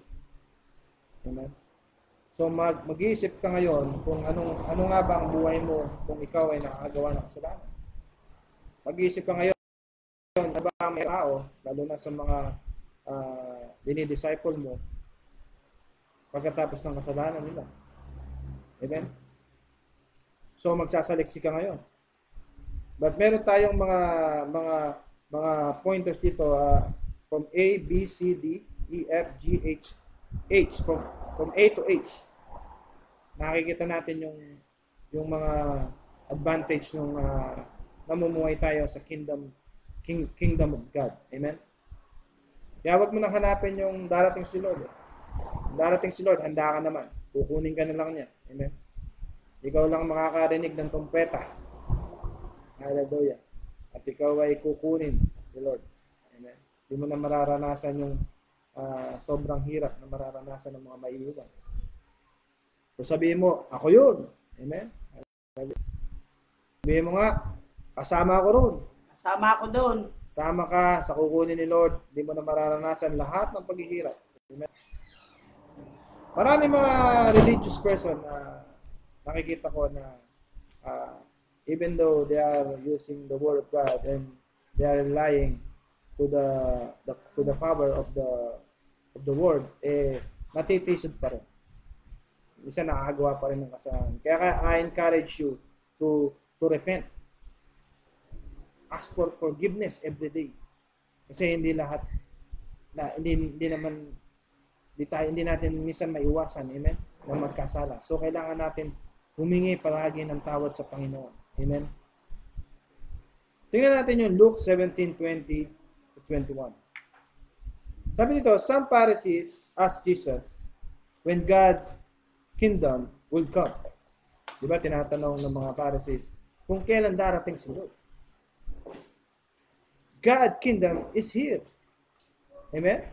Amen? So mag-iisip ka ngayon kung ano nga ba ang buhay mo kung ikaw ay nakakagawa ng kasalanan. Mag-iisip ka ngayon, ano ba ang may tao, lalo na sa mga dinidisciple mo, pagkatapos ng kasalanan nila. Amen? So magsasaliksi ka ngayon. But meron tayong mga pointers dito from A, B, C, D, E, F, G, H, from A to H. Nakikita natin yung mga advantage ng namumuhay tayo sa kingdom of God. Amen? Kaya wag mo nang hanapin yung darating si Lord. Darating si Lord, handa ka naman. Kukunin ka na lang niya. Amen? Ikaw lang makakarinig ng trumpeta. Hallelujah. At ikaw ay kukunin ni Lord. Amen? Hindi mo na mararanasan yung sobrang hirap na mararanasan ng mga maiiwan. So sabihin mo, ako yun. Amen? Sabihin mo nga, kasama ako roon. Kasama ako doon. Sama ka sa kukunin ni Lord. Hindi mo na mararanasan lahat ng paghihirap. Amen? Marami mga religious person na nakikita ko na even though they are using the word of God and they are relying to the power of the word, natitisod pa rin. Isa nakakagawa pa rin ng kasalanan. Kaya I encourage you to repent. Ask for forgiveness every day. Kasi hindi lahat hindi natin minsan maiwasan, amen, na magkasala. So kailangan natin humingi palagi ng tawad sa Panginoon. Amen. Tingnan natin yung Luke 17:20 to 21. Sabi dito, some Pharisees asked Jesus when God's kingdom will come. Diba, tinatanong ng mga Pharisees kung kailan darating si Lord. God's kingdom is here. Amen?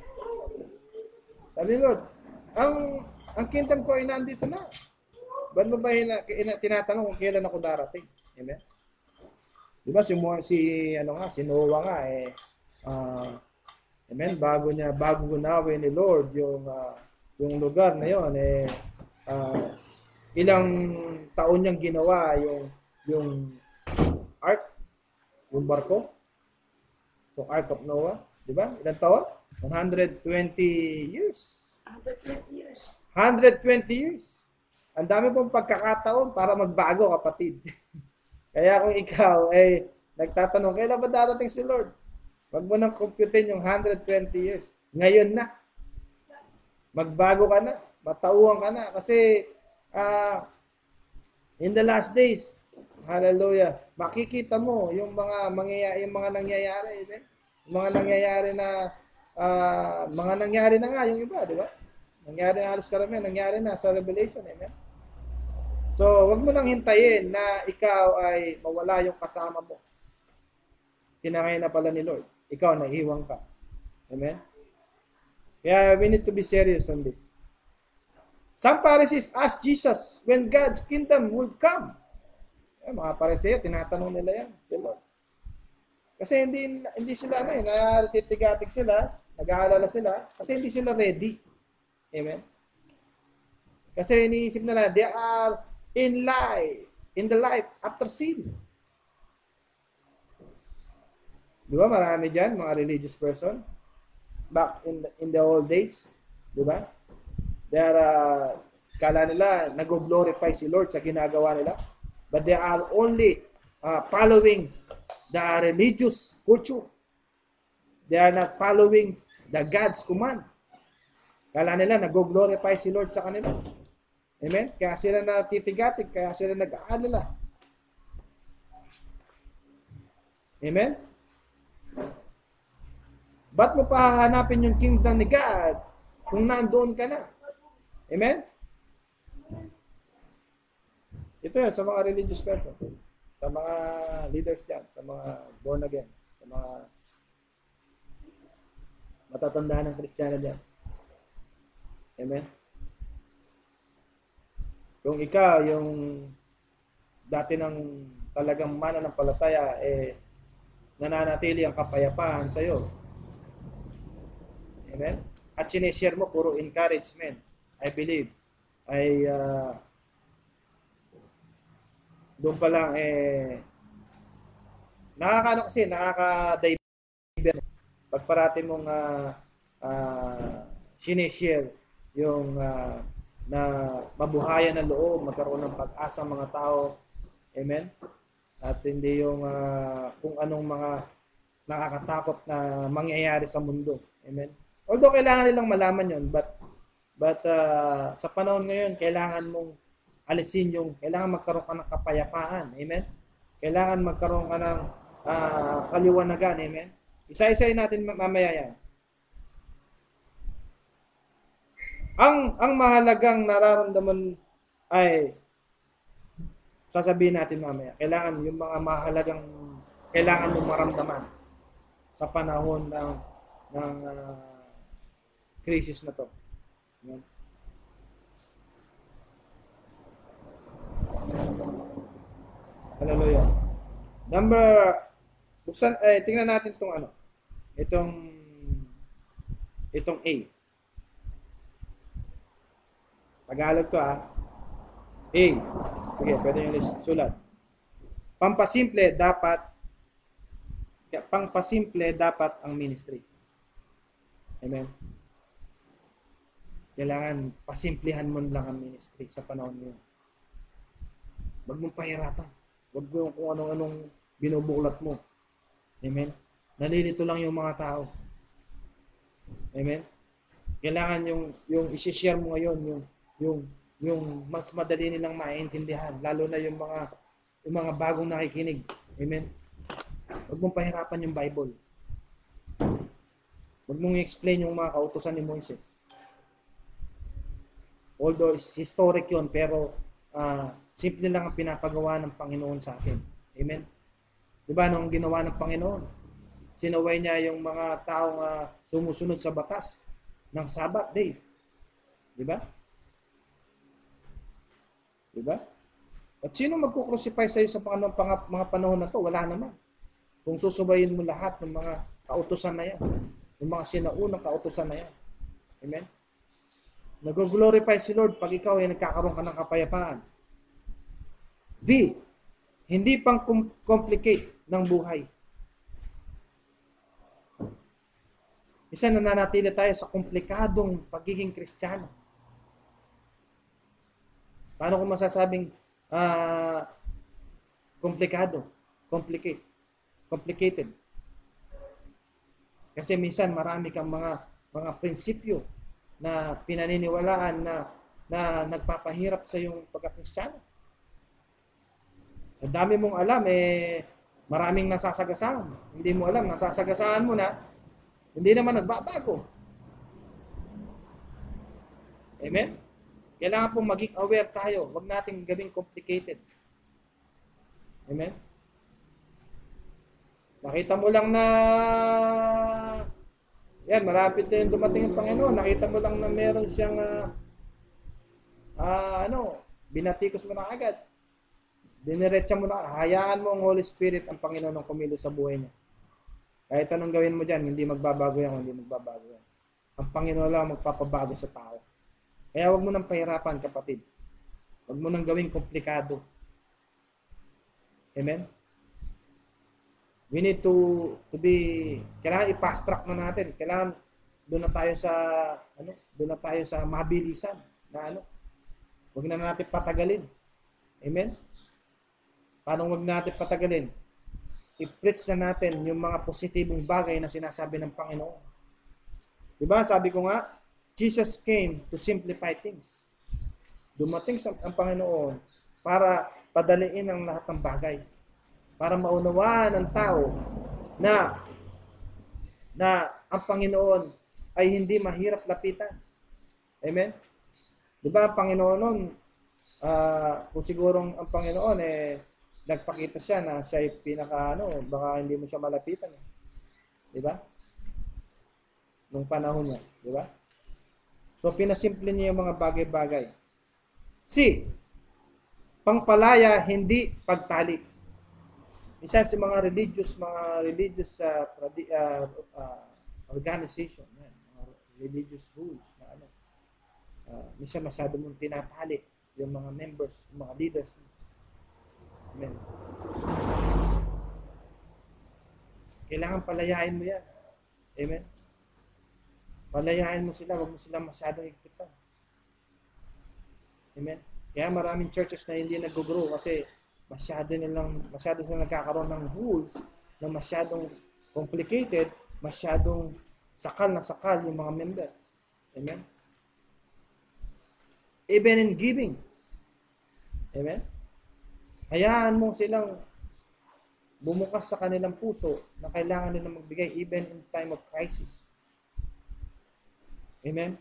Sabi ni Lord, ang kingdom ko ay nandito na. Ba't mo ba tinatanong kung kailan ako darating? Amen? Diba si Noah nga amen, bago gunawin ni Lord yung lugar na yon ilang taon niyang ginawa yung ark, yung barko, yung Ark of Noah, di ba? Ilang taon? 120 years. 120 years. 120 years. Ang dami pong pagkakataon para magbago, kapatid. Kaya kung ikaw ay nagtatanong, kailan ba darating si Lord? Wag mo nang computein yung 120 years. Ngayon na. Magbago ka na. Matauhan ka na. Kasi in the last days, hallelujah, makikita mo yung mga nangyayari. Yung mga nangyayari na mga nangyari na nga yung iba, di ba? Nangyari na halos karamihan, nangyari na sa Revelation, amen. So, wag mo nang hintayin na ikaw ay mawala yung kasama mo. Tinangay na pala ni Lord. Ikaw, naiiwan ka. Amen? Kaya we need to be serious on this. Some Pharisees asked Jesus when God's kingdom would come. Mga Pariseo, tinatanong nila yan. The Lord. Kasi hindi sila natitigatig sila, nag-aalala sila, kasi hindi sila ready. Amen? Kasi iniisip nila, they are in the life after sin. Di ba? Marami dyan, mga religious person. Back in the old days. Di ba? Kala nila, nag-glorify si Lord sa ginagawa nila. But they are only following the religious culture. They are not following the God's command. Kala nila, nag-glorify si Lord sa kanila. Amen? Kaya sila natitigatig, kaya sila nag-aalala. Amen? Ba't mo pa hahanapin yung kingdom ni God kung nandoon ka na? Amen? Ito yan sa mga religious person, sa mga leaders dyan, sa mga born again, sa mga matatandaan ng Kristiyano dyan. Amen? Kung ikaw, yung dati ng talagang mananampalataya, nananatili ang kapayapaan sa iyo. Amen? At sinishare mo, puro encouragement. I believe. Doon pa lang, nakaka-divert. Pag parati mong sinishare yung na mabuhayan ng loob, magkaroon ng pag-asa mga tao. Amen? At hindi yung kung anong mga nakakatakot na mangyayari sa mundo. Amen? Although kailangan nilang malaman yon, but sa panahon ngayon, kailangan mong alisin kailangan magkaroon ka ng kapayapaan. Amen? Kailangan magkaroon ka ng kaliwanagan. Amen? Isa-isayin natin mamaya yan. Ang mahalagang nararamdaman ay sasabihin natin mamaya. Kailangan yung mga mahalagang kailangan mong maramdaman sa panahon ng crisis na to. Amen. Hallelujah. Tingnan natin itong A. Tagalog to A. Sige, pwede nyo sulat. Pangpasimple dapat ang ministry. Amen. Kailangan pasimplihan mo lang ang ministry sa panahon ngayon. Huwag mong pahirapan. Huwag mo kung anong binubuklat mo. Amen. Nalilito lang yung mga tao. Amen. Kailangan yung i-share mo ngayon yung mas madali nilang maintindihan, lalo na yung mga bagong nakikinig. Amen. Huwag mong pahirapan yung Bible. Huwag mong i-explain yung mga kautusan ni Moises. Although historic yun, pero simple lang ang pinapagawa ng Panginoon sa atin. Amen? Diba, nung ginawa ng Panginoon, sinaway niya yung mga taong sumusunod sa batas ng Sabbath day. Diba? Diba? At sino magkukrucify sa iyo sa mga panahon na to? Wala naman. Kung susubayin mo lahat ng mga kautusan na yan, yung mga sinaunang kautusan na yan. Amen? Nag-glorify si Lord pag ikaw ay nagkakaroon ka ng kapayapaan. B, hindi pang complicate ng buhay. Isa nananatili tayo sa komplikadong pagiging Kristiyano. Paano kung masasabing komplikado, complicated? Kasi minsan marami kang mga prinsipyo na pinaniniwalaan na nagpapahirap sa iyong pagka-Kristiyano. Sa dami mong alam, maraming nasasagasaan. Hindi mo alam, nasasagasaan mo na, hindi naman nagbabago. Amen? Kailangan pong maging aware tayo. Huwag nating gawing complicated. Amen? Nakita mo lang na yan, marapit na yung dumating ang Panginoon. Nakita mo lang na meron siyang binatikos mo na agad. Diniretsa mo na, hayaan mo ang Holy Spirit ang Panginoon ang kumilos sa buhay niya. Kahit anong gawin mo dyan, hindi magbabago yan, hindi magbabago yan. Ang Panginoon lang magpapabago sa tao. Kaya huwag mo nang pahirapan, kapatid. Huwag mo nang gawing komplikado. Amen? We need to be, kailangan i-fast track na natin. Kailangan doon na tayo sa mabilisan na huwag na natin patagalin. Amen? Paano huwag natin patagalin? I-preach na natin yung mga positibong bagay na sinasabi ng Panginoon. Diba? Sabi ko nga, Jesus came to simplify things. Dumating ang Panginoon para padaliin ang lahat ng bagay. Para maunawaan ng tao na ang Panginoon ay hindi mahirap lapitan. Amen? Diba ang Panginoon nun, kung sigurong ang Panginoon nagpakita siya na siya ay baka hindi mo siya malapitan. Diba? Nung panahon niya. Diba? So, pinasimple niya yung mga bagay-bagay. C, pangpalaya, hindi pagtali. Minsan sa mga religious organization, mga religious rules na minsan masyado mong tinatali yung mga members, yung mga leaders. Amen. Kailangan palayain mo yan. Amen. Palayain mo sila, huwag mo sila masyadong higpitan. Amen. Kaya maraming churches na hindi nag-grow kasi masyado silang nagkakaroon ng rules na masyadong complicated, masyadong sakal yung mga member. Amen. Even in giving. Amen. Hayaan mo silang bumukas sa kanilang puso na kailangan nilang magbigay even in time of crisis. Amen.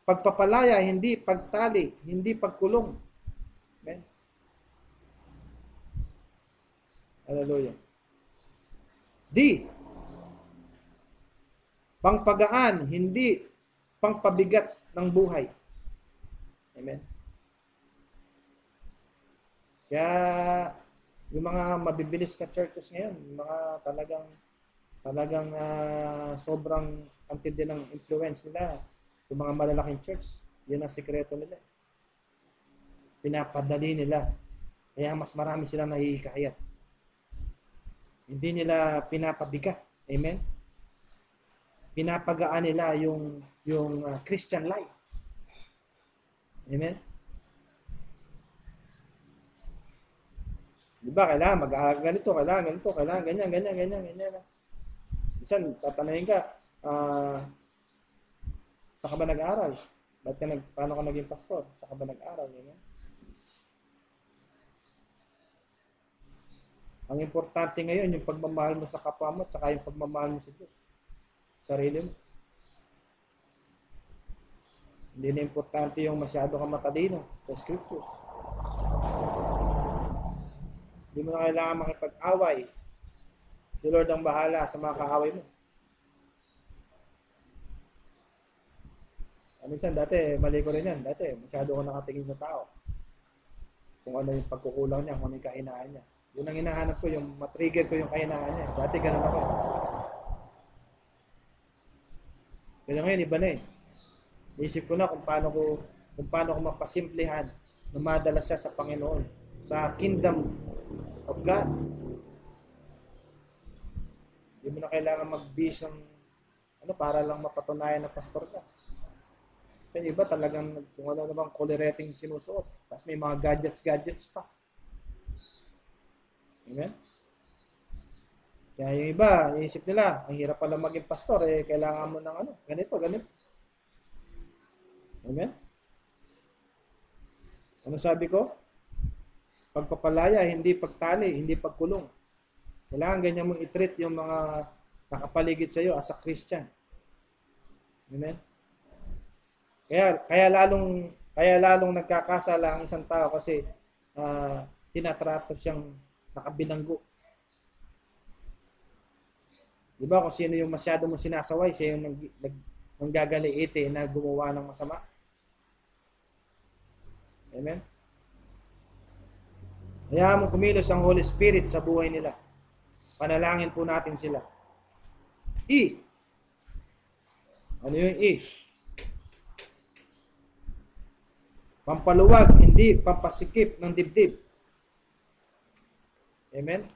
Pagpapalaya, hindi pagtali, hindi pagkulong. Amen. Hallelujah. D, pangpagaan, hindi pangpabigat ng buhay. Amen. Kaya yung mga mabibilis na churches ngayon, mga talagang sobrang antindi ng influence nila. Yung mga malalaking church, yun ang sikreto nila. Pinapadali nila. Kaya mas marami silang nahihikayat. Hindi nila pinapabigat. Amen? Pinapagaan nila yung Christian life. Amen? Diba? Kailangan mag-aaral ganito, kailangan ganyan. Minsan, tatanayin ka, saan ka ba nag-aaral? Paano ka naging pastor? Saan ka ba nag-aaral? Amen? Ang importante ngayon, yung pagmamahal mo sa kapwa mo, tsaka yung pagmamahal mo sa Diyos. Sarili mo. Hindi na importante yung masyado kang matalino sa scriptures. Hindi mo na kailangan makipag-away. Si Lord ang bahala sa mga kaaway mo. Minsan dati, mali ko rin yan. Dati, masyado ko nakatingin sa tao. Kung ano yung pagkukulang niya, kung ano yung kahinaan niya. Yun ang hinahanap ko, yung matrigger ko yung kahinaan niya. Dati ganun ako. Kaya ngayon, iba na eh. Isip ko na kung paano ko mapasimplihan na madala siya sa Panginoon, sa kingdom of God. Hindi mo na kailangan mag-base ng para lang mapatunayan na pastor ka. Kaya iba talagang kung ano namang kolereting sinusuot. Tapos may mga gadgets pa. Amen? Kaya yung iba, iisip nila, ang hirap pala maging pastor, kailangan mo ng ganito. Amen? Ano sabi ko? Pagpapalaya, hindi pagtali, hindi pagkulong. Kailangan ganyan mong i-treat yung mga nakapaligid sa iyo as a Christian. Amen? Kaya lalong nagkakasala ang isang tao kasi tinatrato siyang nakabinanggo. Di ba kung sino yung masyado mo sinasaway, siya yung nanggagaliite na gumawa ng masama. Amen? Hayaan mo kumilos ang Holy Spirit sa buhay nila. Panalangin po natin sila. E. Ano yung E? Pampaluwag, hindi pampasikip ng dibdib. Amen?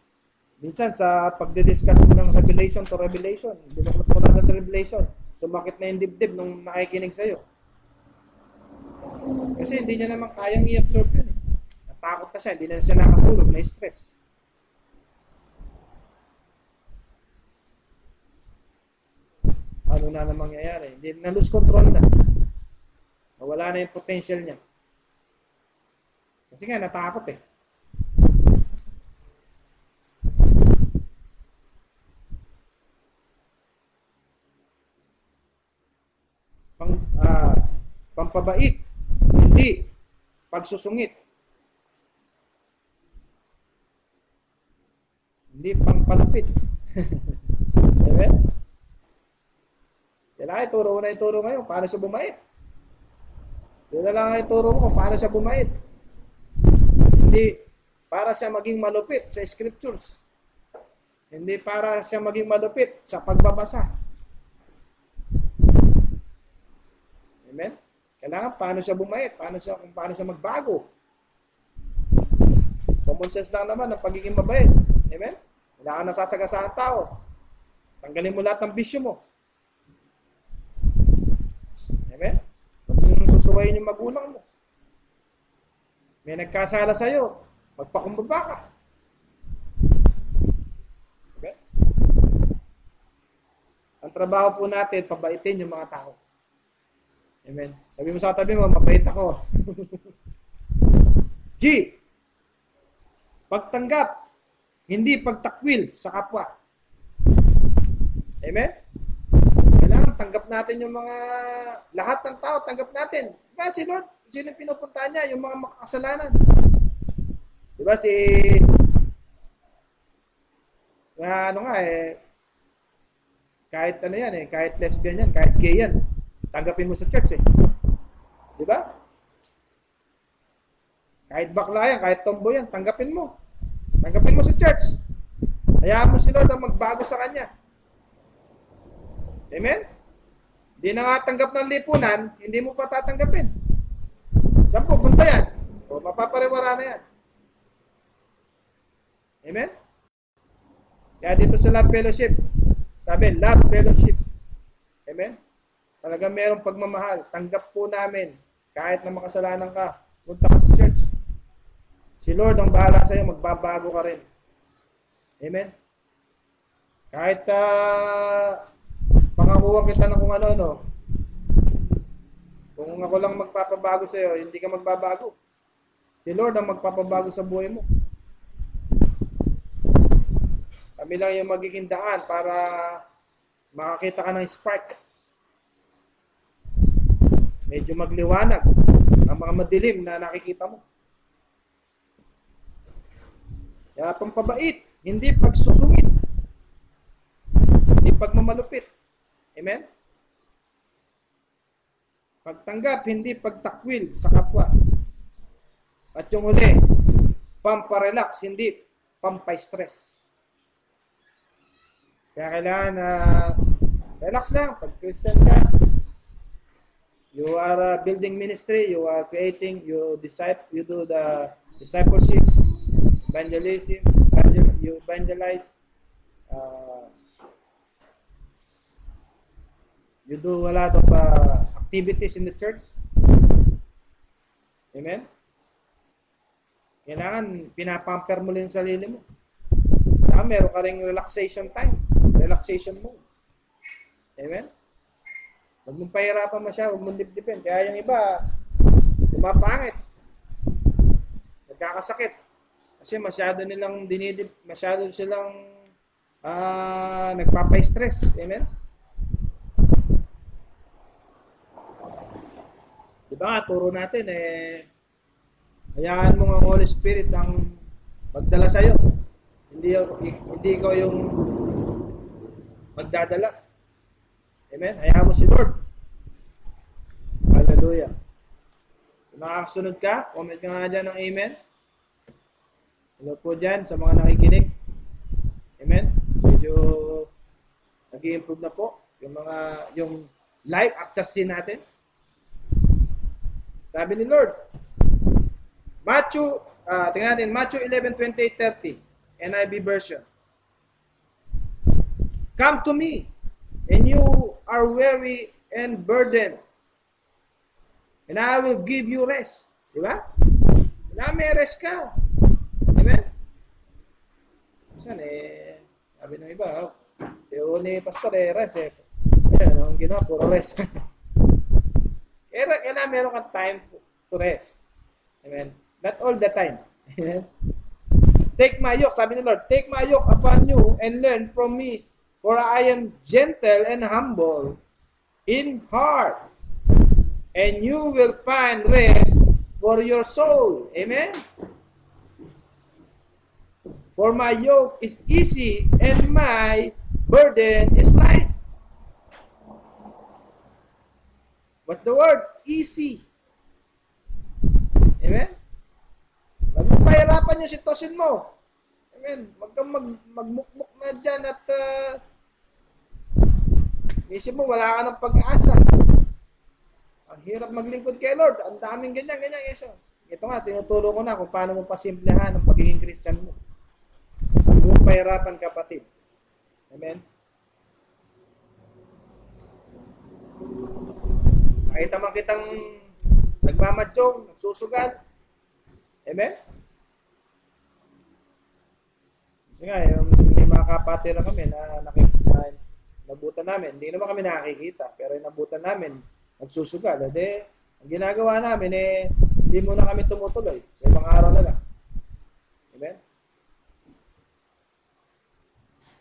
Minsan sa pagdidiscuss mo ng revelation to revelation, binuklat mo lang ng revelation, sumakit na yung dibdib nung nakikinig sa'yo. Kasi hindi niya naman kayang i-absorb yun. Natakot na siya, hindi na siya nakatulog, na-stress. Ano na naman mangyayari? Hindi na lose control na. Nawala na yung potential niya. Kasi nga, natakot eh. Pampabait, hindi pagsusungit. Hindi pangpalapit. Amen? Kailangan ituro ngayon paano siya bumait. Yun na lang ituro mo kung paano siya bumait. Hindi para siya maging malupit sa scriptures. Hindi para siya maging malupit sa pagbabasa. Amen? Kailangan paano siya bumait, kung paano siya magbago. Common sense lang naman ang pagiging mabait. Amen? Kailangan nasasagasa ang tao. Tanggalin mo lahat ng bisyo mo. Amen? Huwag mong susuwayin yung magulang mo. May nagkasala sa'yo, magpakumbaba ka. Amen? Ang trabaho po natin, pabaitin yung mga tao. Amen. Sabi mo sa tabi mo, mabait ako. G. Pagtanggap, hindi pagtakwil sa kapwa. Amen? Kailangan tanggap natin yung mga, lahat ng tao, tanggap natin. Diba si Lord, sino pinupunta niya? Yung mga makakasalanan. Diba kahit kahit lesbian yan, kahit gay yan, tanggapin mo sa church eh. Di ba? Kahit bakla yan, kahit tomboy yan, tanggapin mo. Tanggapin mo sa church. Hayaan mo si Lord ang magbago sa kanya. Amen? Di na nga tanggap ng lipunan, hindi mo pa tatanggapin. Saan pupunta yan? O mapapariwara na yan. Amen? Kaya dito sa Love Fellowship, sabi, Love Fellowship. Amen? Talagang merong pagmamahal. Tanggap po namin. Kahit na makasalanan ka, punta ka sa church. Si Lord ang bahala sa'yo, magbabago ka rin. Amen? Kahit pangakuha kita ng kung ano. Kung ako lang magpapabago sa'yo, hindi ka magbabago. Si Lord ang magpapabago sa buhay mo. Kami lang yung magiging daan para makakita ka ng spark. Medyo magliwanag ang mga madilim na nakikita mo. Kaya pampabait, hindi pagsusungit, hindi pagmamalupit. Amen? Pagtanggap, hindi pagtakwil sa kapwa. At yung uli, pamparelax, hindi pampay-stress. Kaya kailangan na relax lang. Pag Christian ka, you are building ministry, you are creating, you do the discipleship, evangelism, you evangelize, you do a lot of activities in the church. Amen? Kailangan pinapamper mo rin yung sarili mo. Kaya meron ka rin relaxation time, relaxation mode. Amen? Huwag mong pahirapan masyado, huwag mong dibdibin. Kaya yung iba, lumapangit. Nagkakasakit. Kasi masyado silang nagpapay-stress. Amen? Diba nga, turo natin hayaan mo ang Holy Spirit ang magdala sa'yo. Hindi ikaw yung magdadala. Amen? Hayaan mo si Lord. Hallelujah. Kung nakakasunod ka, comment ka nga dyan ng amen. Hello po dyan sa mga nakikinig. Amen? Medyo nag-i-improve na po yung live accuracy natin. Sabi ni Lord, tingnan natin, Matthew 11:28-30, NIV version. Come to me, and you are weary and burdened, and I will give you rest. Diba? May rest ka. Amen? Minsan sabi ng iba, ni Pastor rest Ayan, ang ginawa, puro rest. Kailangan meron kang time to rest. Amen? Not all the time. Amen? Take my yoke, sabi ni Lord, take my yoke upon you and learn from me, for I am gentle and humble in heart, and you will find rest for your soul. Amen? For my yoke is easy and my burden is light. What's the word? Easy. Amen? Huwag mong pahirapan yung sitwasyon mo. Amen? Huwag kang magmukmuk na dyan at isip mo, wala ka ng pag-asa. Ang hirap maglingkod kay Lord. Ang daming ganyan. Ito nga, tinuturo ko na kung paano mo pasimplehan ang pagiging Christian mo. Huwag mong pahirapan, kapatid. Amen? Nakita man kitang nagmamadyong, nagsusugal. Amen? Kasi nga, may mga kapatid na kami na nabutan namin. Hindi naman kami nakikita, pero yung nabutan namin, nagsusugal. Ede, ang ginagawa namin, hindi muna kami tumutuloy. Sa ibang araw na lang. Amen?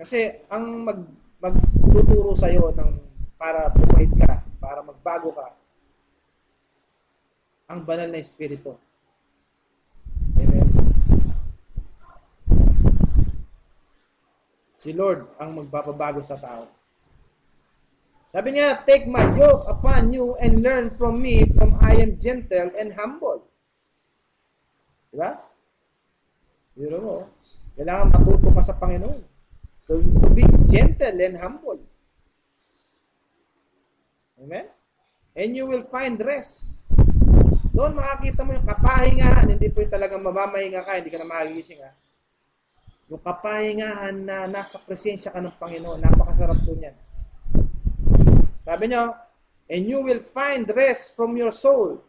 Kasi, ang magtuturo sa'yo para bumait ka, para magbago ka, ang banal na Espiritu. Amen? Si Lord ang magbabago sa tao. Sabi niya, take my yoke upon you and learn from me, from I am gentle and humble. Diba? Biro mo, kailangan matuto ka sa Panginoon. To be gentle and humble. Amen? And you will find rest. Doon makakita mo yung kapahingahan, hindi po yung talagang mamamahinga ka, hindi ka na magigising ha. Yung kapahingahan na nasa presensya ka ng Panginoon, napakasarap po niyan. Sabi niyo, and you will find rest from your soul,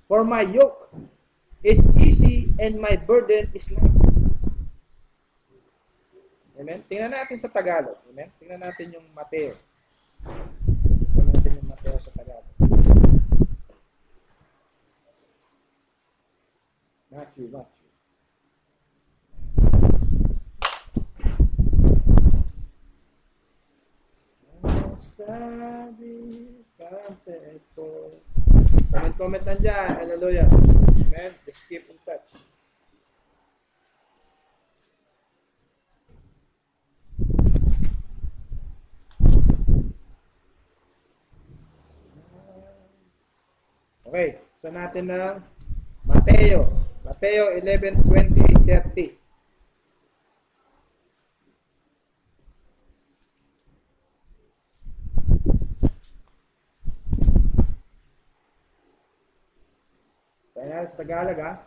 for my yoke is easy and my burden is light. Amen? Tingnan natin sa Tagalog. Amen? Tingnan natin yung Mateo. Tingnan natin yung Mateo sa Tagalog. Matthew. sabi, kante ito. Comment lang dyan. Hallelujah. Amen. Just keep in touch. Okay. So natin ng Mateo. Mateo 11:20-30. Kaya sa Tagalog, ha?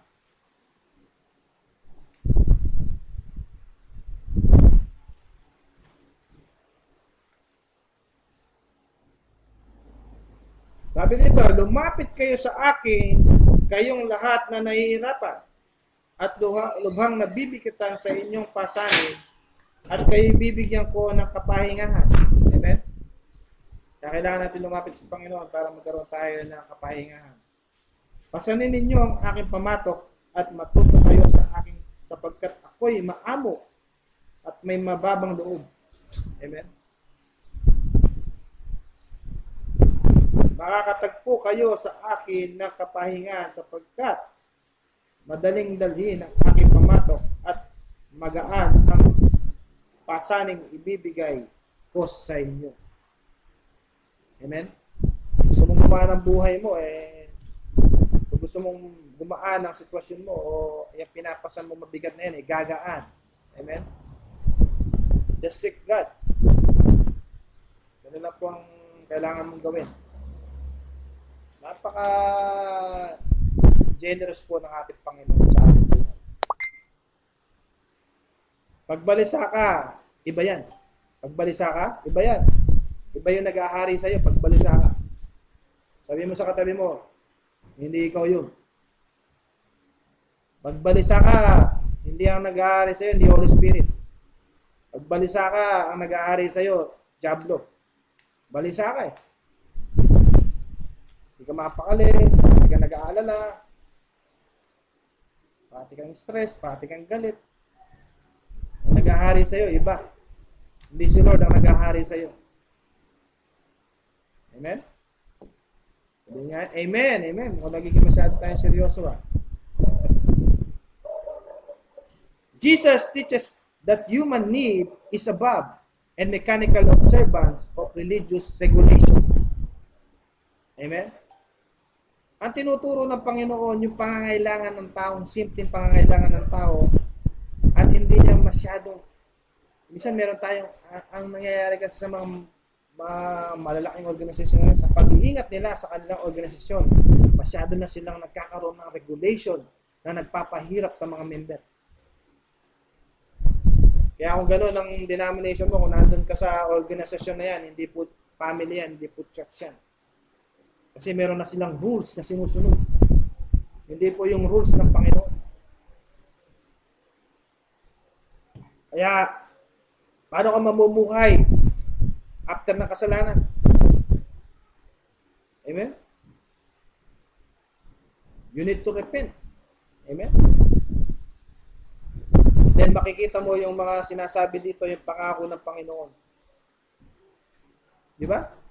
Sabi dito, lumapit kayo sa akin, kayong lahat na nahihirapan, at lubhang nabibikitan sa inyong pasanin, at kayo bibigyan ko ng kapahingahan. Amen? Kaya kailangan natin lumapit sa Panginoon para magkaroon tayo ng kapahingahan. Pasanin ninyo ang aking pamatok at matuto kayo sa aking sapagkat ako'y maamo at may mababang loob. Amen? Makakatagpo kayo sa akin ng kapahingahan sapagkat madaling dalhin ang aking pamatok at magaan ang pasaning ibibigay ko sa inyo. Amen? Gusto mong gumaan ang buhay mo, kung gusto mong gumaan ang sitwasyon mo o yung pinapasan mo mabigat na yan, gagaan. Amen? Just seek God. Ganun lang po ang kailangan mong gawin. Napaka generous po ng ating Panginoon sa ating buhay. Pagbalisa ka, iba yan. Pagbalisa ka, iba yan. Iba yung nag-ahari sa'yo, pagbalisa ka. Sabi mo sa katabi mo, hindi ikaw yun. Pagbalisa ka, hindi ang nag-ahari sa'yo, hindi Holy Spirit. Pagbalisa ka, ang nag-ahari sa'yo, Diablo. Balisa ka eh. Hindi ka mapakali, hindi ka nag-aalala, pati kang stress, pati kang galit. Ang nag-ahari sa'yo, iba. Hindi si Lord ang nag-ahari sa'yo. Amen? Sabi nga, amen, amen. Kung nagiging masyado tayong seryoso, Jesus teaches that human need is above and mechanical observance of religious regulation. Amen? Ang tinuturo ng Panginoon, yung pangangailangan ng taong, simpleng pangangailangan ng tao, at hindi niya masyadong, minsan meron tayong, ang nangyayari kasi sa mga malalaking organisasyon, sa pag-iingat nila sa kanilang organisasyon, masyado na silang nagkakaroon ng regulation na nagpapahirap sa mga member. Kaya kung gano'n ang denomination mo, kung nandun ka sa organisasyon na yan, hindi po family yan, hindi po church yan. Kasi meron na silang rules na sinusunod. Hindi po yung rules ng Panginoon. Kaya, paano ka mamumuhay after ng kasalanan? Amen? You need to repent. Amen? Then makikita mo yung mga sinasabi dito, yung pangako ng Panginoon. Di ba?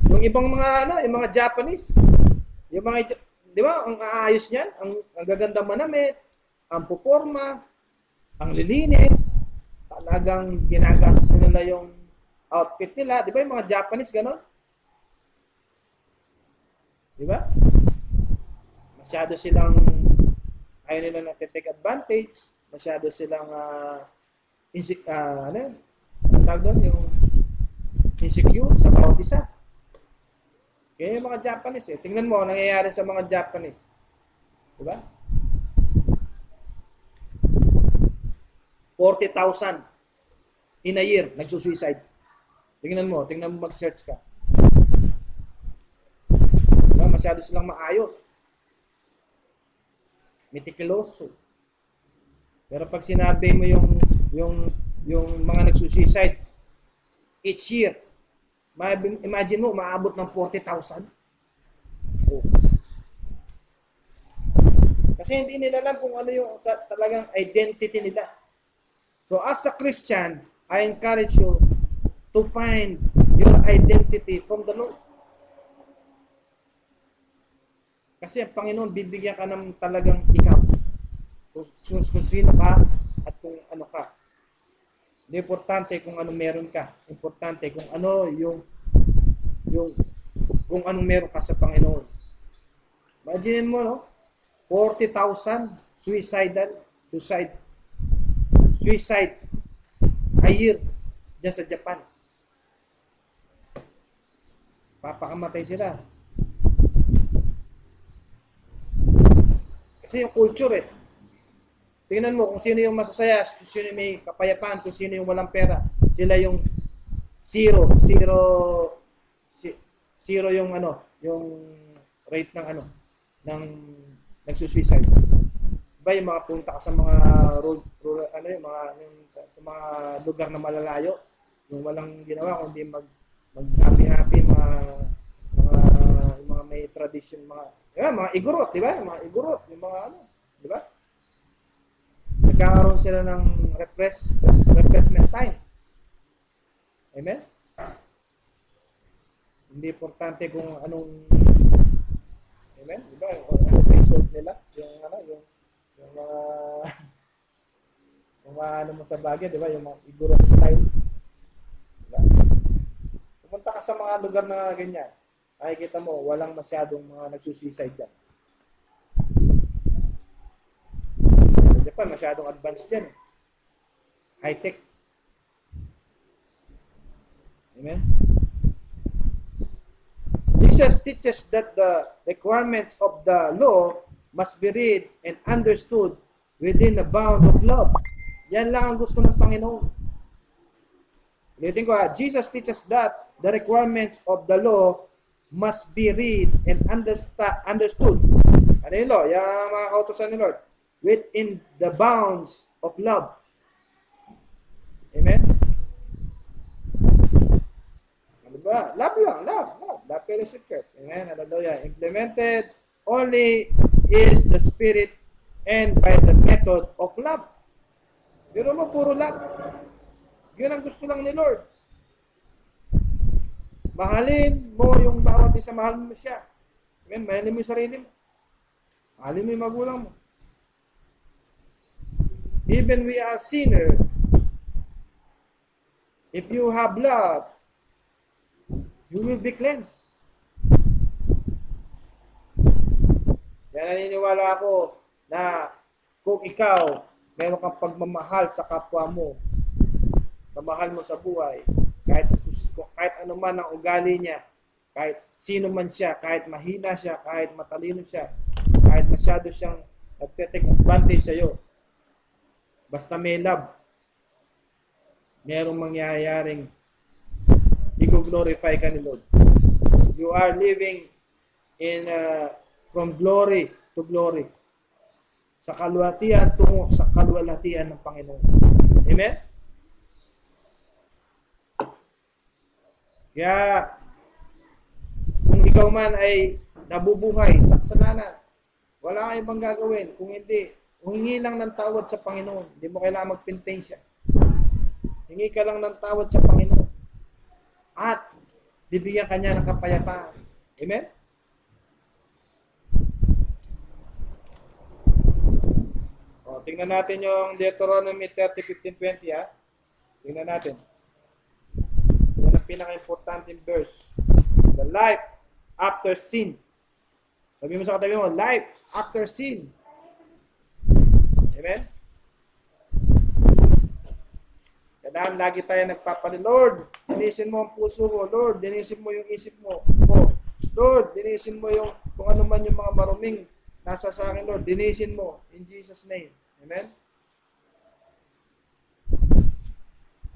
Yung ibang mga yung mga Japanese, yung mga, di ba, ang aayos niyan, ang gaganda manamit, ang puporma, ang lilinis, talagang ginagas nila yung outfit nila, di ba yung mga Japanese gano'n? Di ba? Masyado silang ayaw nila na-take advantage, masyado silang tawag doon, yung insecure sa bawat isa. Kaya yung mga Japanese tingnan mo ang nangyayari sa mga Japanese. Diba? 40,000 in a year nagsusuicide. Tingnan mo mag-search ka. Diba? Masyado silang maayos. Meticuloso. Pero pag sinabi mo yung mga nagsusuicide each year, imagine mo, maabot ng 40,000. Oh. Kasi hindi nila alam kung ano yung talagang identity nila. So as a Christian, I encourage you to find your identity from the Lord. Kasi ang Panginoon, bibigyan ka ng talagang ikaw. Kung sino ka at kung ano ka. Hindi importante kung ano meron ka. Importante kung ano kung anong meron ka sa Panginoon. Imagine mo, no? 40,000 suicide a year dyan sa Japan. Papakamatay sila. Kasi yung culture eh. Tingnan mo kung sino yung masasaya, kung sino yung may kapayapaan, kung sino yung walang pera. Sila yung zero yung yung rate ng nagsusuicide. Diba yung mga punta ka sa mga sa mga lugar na malalayo, yung walang ginawa kundi mag-happy mga may tradition, mga igorot, di ba? Mga igorot, yung mga di ba? Nagkakaroon sila ng replacement time. Amen? Hindi importante kung anong amen? Di ba? Ano result nila? Yung mga mo sa Baguio, di ba? Yung mga igorot style. Diba? Pumunta ka sa mga lugar na ganyan. Makikita mo, walang masyadong mga nagsusuicide dyan. Sa Japan, masyadong advanced dyan. High-tech. Amen? Jesus teaches that the requirements of the law must be read and understood within the bound of love. Yan lang ang gusto ng Panginoon. Ulitin ko Jesus teaches that the requirements of the law must be read and understood. Ano yung law? Yung mga kautusan ni Lord. Within the bounds of love. Amen? Ano ba? Love lang. Love. Love fellowship church. Amen? Hallelujah. Implemented only is the Spirit and by the method of love. Pero mo, puro love. Yun ang gusto lang ni Lord. Mahalin mo yung bawat isa, mahalin mo siya. Amen? Mahalin mo yung sarili mo. Mahalin mo yung magulang mo. Even we are sinner, if you have love, you will be cleansed. Kaya naniniwala ako na kung ikaw, meron kang pagmamahal sa kapwa mo, sa mahal mo sa buhay, kahit ano man ang ugali niya, kahit sino man siya, kahit mahina siya, kahit matalino siya, kahit masyado siyang nagte-take advantage sa'yo, basta may love, merong mangyayaring i-glorify ka ni Lord. You are living from glory to glory. Sa kaluwalhatian tungo sa kaluwalhatian ng Panginoon. Amen? Kaya, kung ikaw man ay nabubuhay sa kasalanan, wala kang ibang gagawin. Kung hindi, humingi lang ng tawad sa Panginoon. Hindi mo kailangan magpintensya. Hingi ka lang ng tawad sa Panginoon. At, bibigyan ka niya ng kapayapaan. Amen? O, tingnan natin yung Deuteronomy 30:15-20, ha? Tingnan natin. Yan ang pinaka-importanting verse. The life after sin. Sabi mo sa katabi mo, life after sin. Amen? Kailangan lagi tayo nagpapalit. Lord, dinisin mo ang puso mo. Lord, dinisin mo yung isip mo. Lord, dinisin mo yung kung ano man yung mga maruming nasa sa akin, Lord. Dinisin mo. In Jesus' name. Amen?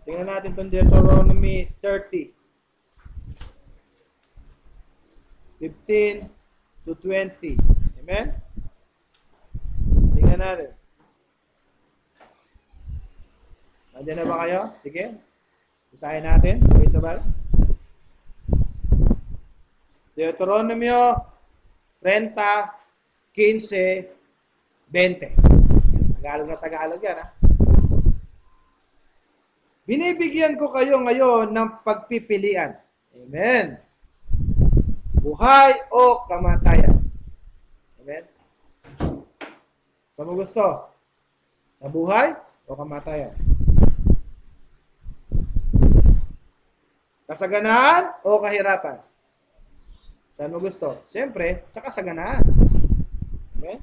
Tingnan natin itong Deuteronomy 30. 15-20. Amen? Tingnan natin. Nandiyan na ba kayo? Sige. Usahin natin. Sabay-sabay. Deuteronomy 30, 15, 20. Tagalog na Tagalog yan, ha? Binibigyan ko kayo ngayon ng pagpipilian. Amen. Buhay o kamatayan. Amen. Saan mo gusto? Sa buhay o kamatayan? Kasaganaan o kahirapan? Saan mo gusto? Siyempre, sa kasaganaan. Amen?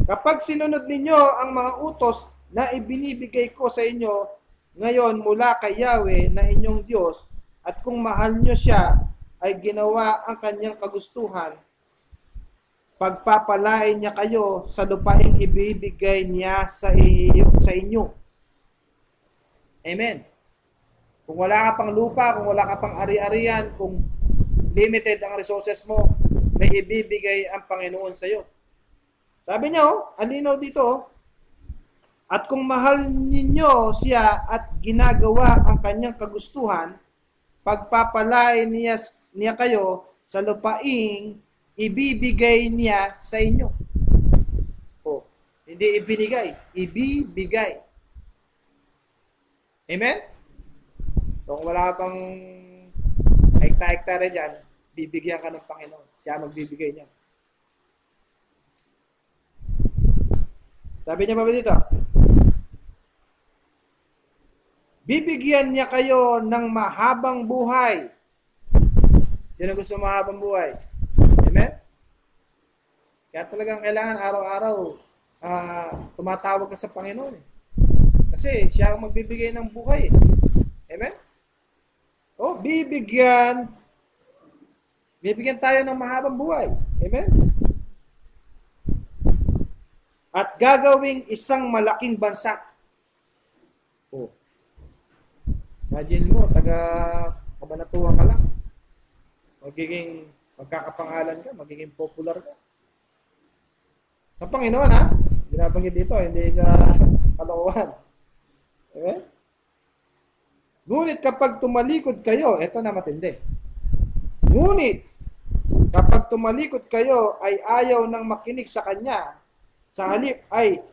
Kapag sinunod ninyo ang mga utos na ibinibigay ko sa inyo ngayon mula kay Yahweh na inyong Diyos, at kung mahal nyo siya ay ginawa ang kanyang kagustuhan, pagpapalain niya kayo sa lupaing ibibigay niya sa inyo. Amen. Kung wala ka pang lupa, kung wala ka pang ari-arian, kung limited ang resources mo, may ibibigay ang Panginoon sa iyo. Sabi niya, ang linaw dito, at kung mahal ninyo siya at ginagawa ang kanyang kagustuhan, pagpapalain niya kayo sa lupaing ibibigay niya sa inyo. Hindi ibinigay, ibibigay. Amen? So, kung wala ka pang hektar-hektare dyan, bibigyan ka ng Panginoon. Siya magbibigay niya. Sabi niya pa ba dito? Bibigyan niya kayo ng mahabang buhay. Sino gusto mahabang buhay? Amen? Kaya talagang kailangan araw-araw tumatawag ka sa Panginoon. Kasi siya ang magbibigay ng buhay. Amen? Bibigyan tayo ng mahabang buhay. Amen? At gagawing isang malaking bansa. Imagine mo, taga-kabanatuan ka lang. Magkakapangalan ka, magiging popular ka. Sa Panginoon, ha? Binabanggit dito, hindi sa kalokohan. Amen? Ngunit kapag tumalikod kayo, eto na matindi. Ngunit kapag tumalikod kayo ay ayaw nang makinig sa Kanya, sa halip ay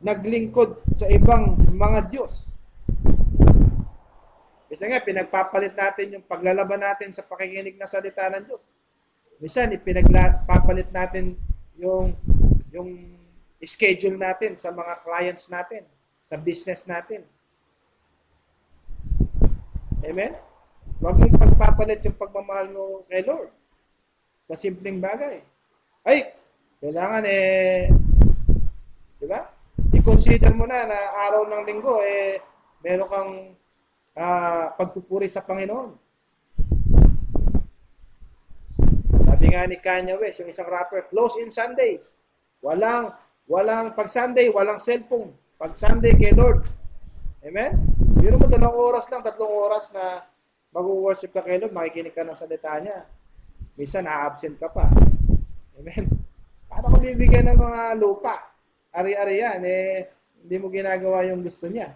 naglingkod sa ibang mga Diyos. Kasi nga, pinagpapalit natin yung paglalaban natin sa pakikinig na salita ng Diyos. Minsan, pinagpapalit natin yung schedule natin sa mga clients natin, sa business natin. Amen? Huwag mong pagpapalit yung pagmamahal mo kay Lord sa simpleng bagay. Ay, kailangan di ba? I-consider mo na araw ng linggo, meron kang pagpupuri sa Panginoon. Sabi nga ni Kanye West, yung isang rapper, close in Sundays. Pag Sunday, walang cellphone. Pag Sunday kay Lord. Amen? Biro mo 2 oras lang, 3 oras na mag-worship ka kay Lord, makikinig ka ng salita niya. Minsan, na-absent ka pa. Amen? Paano kung bibigyan ng mga lupa? Ari-ari yan, hindi mo ginagawa yung gusto niya.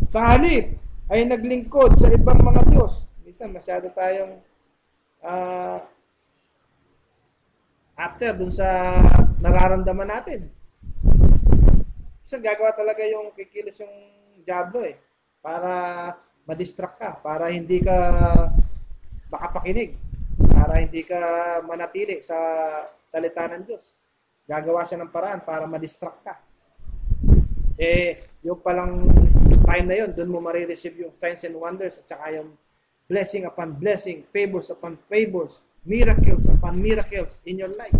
Sa halip, ay naglingkod sa ibang mga Diyos. Minsan, masyado tayong after dun sa nararamdaman natin. Minsan, gagawa talaga yung kikilos yung diablo para madistract ka, para hindi ka makapakinig, para hindi ka manatili sa salita ng Diyos. Gagawa siya ng paraan para madistract ka. Yung palang time na yun, doon mo marireceive yung signs and wonders at saka yung blessing upon blessing, favors upon favors, miracles upon miracles in your life.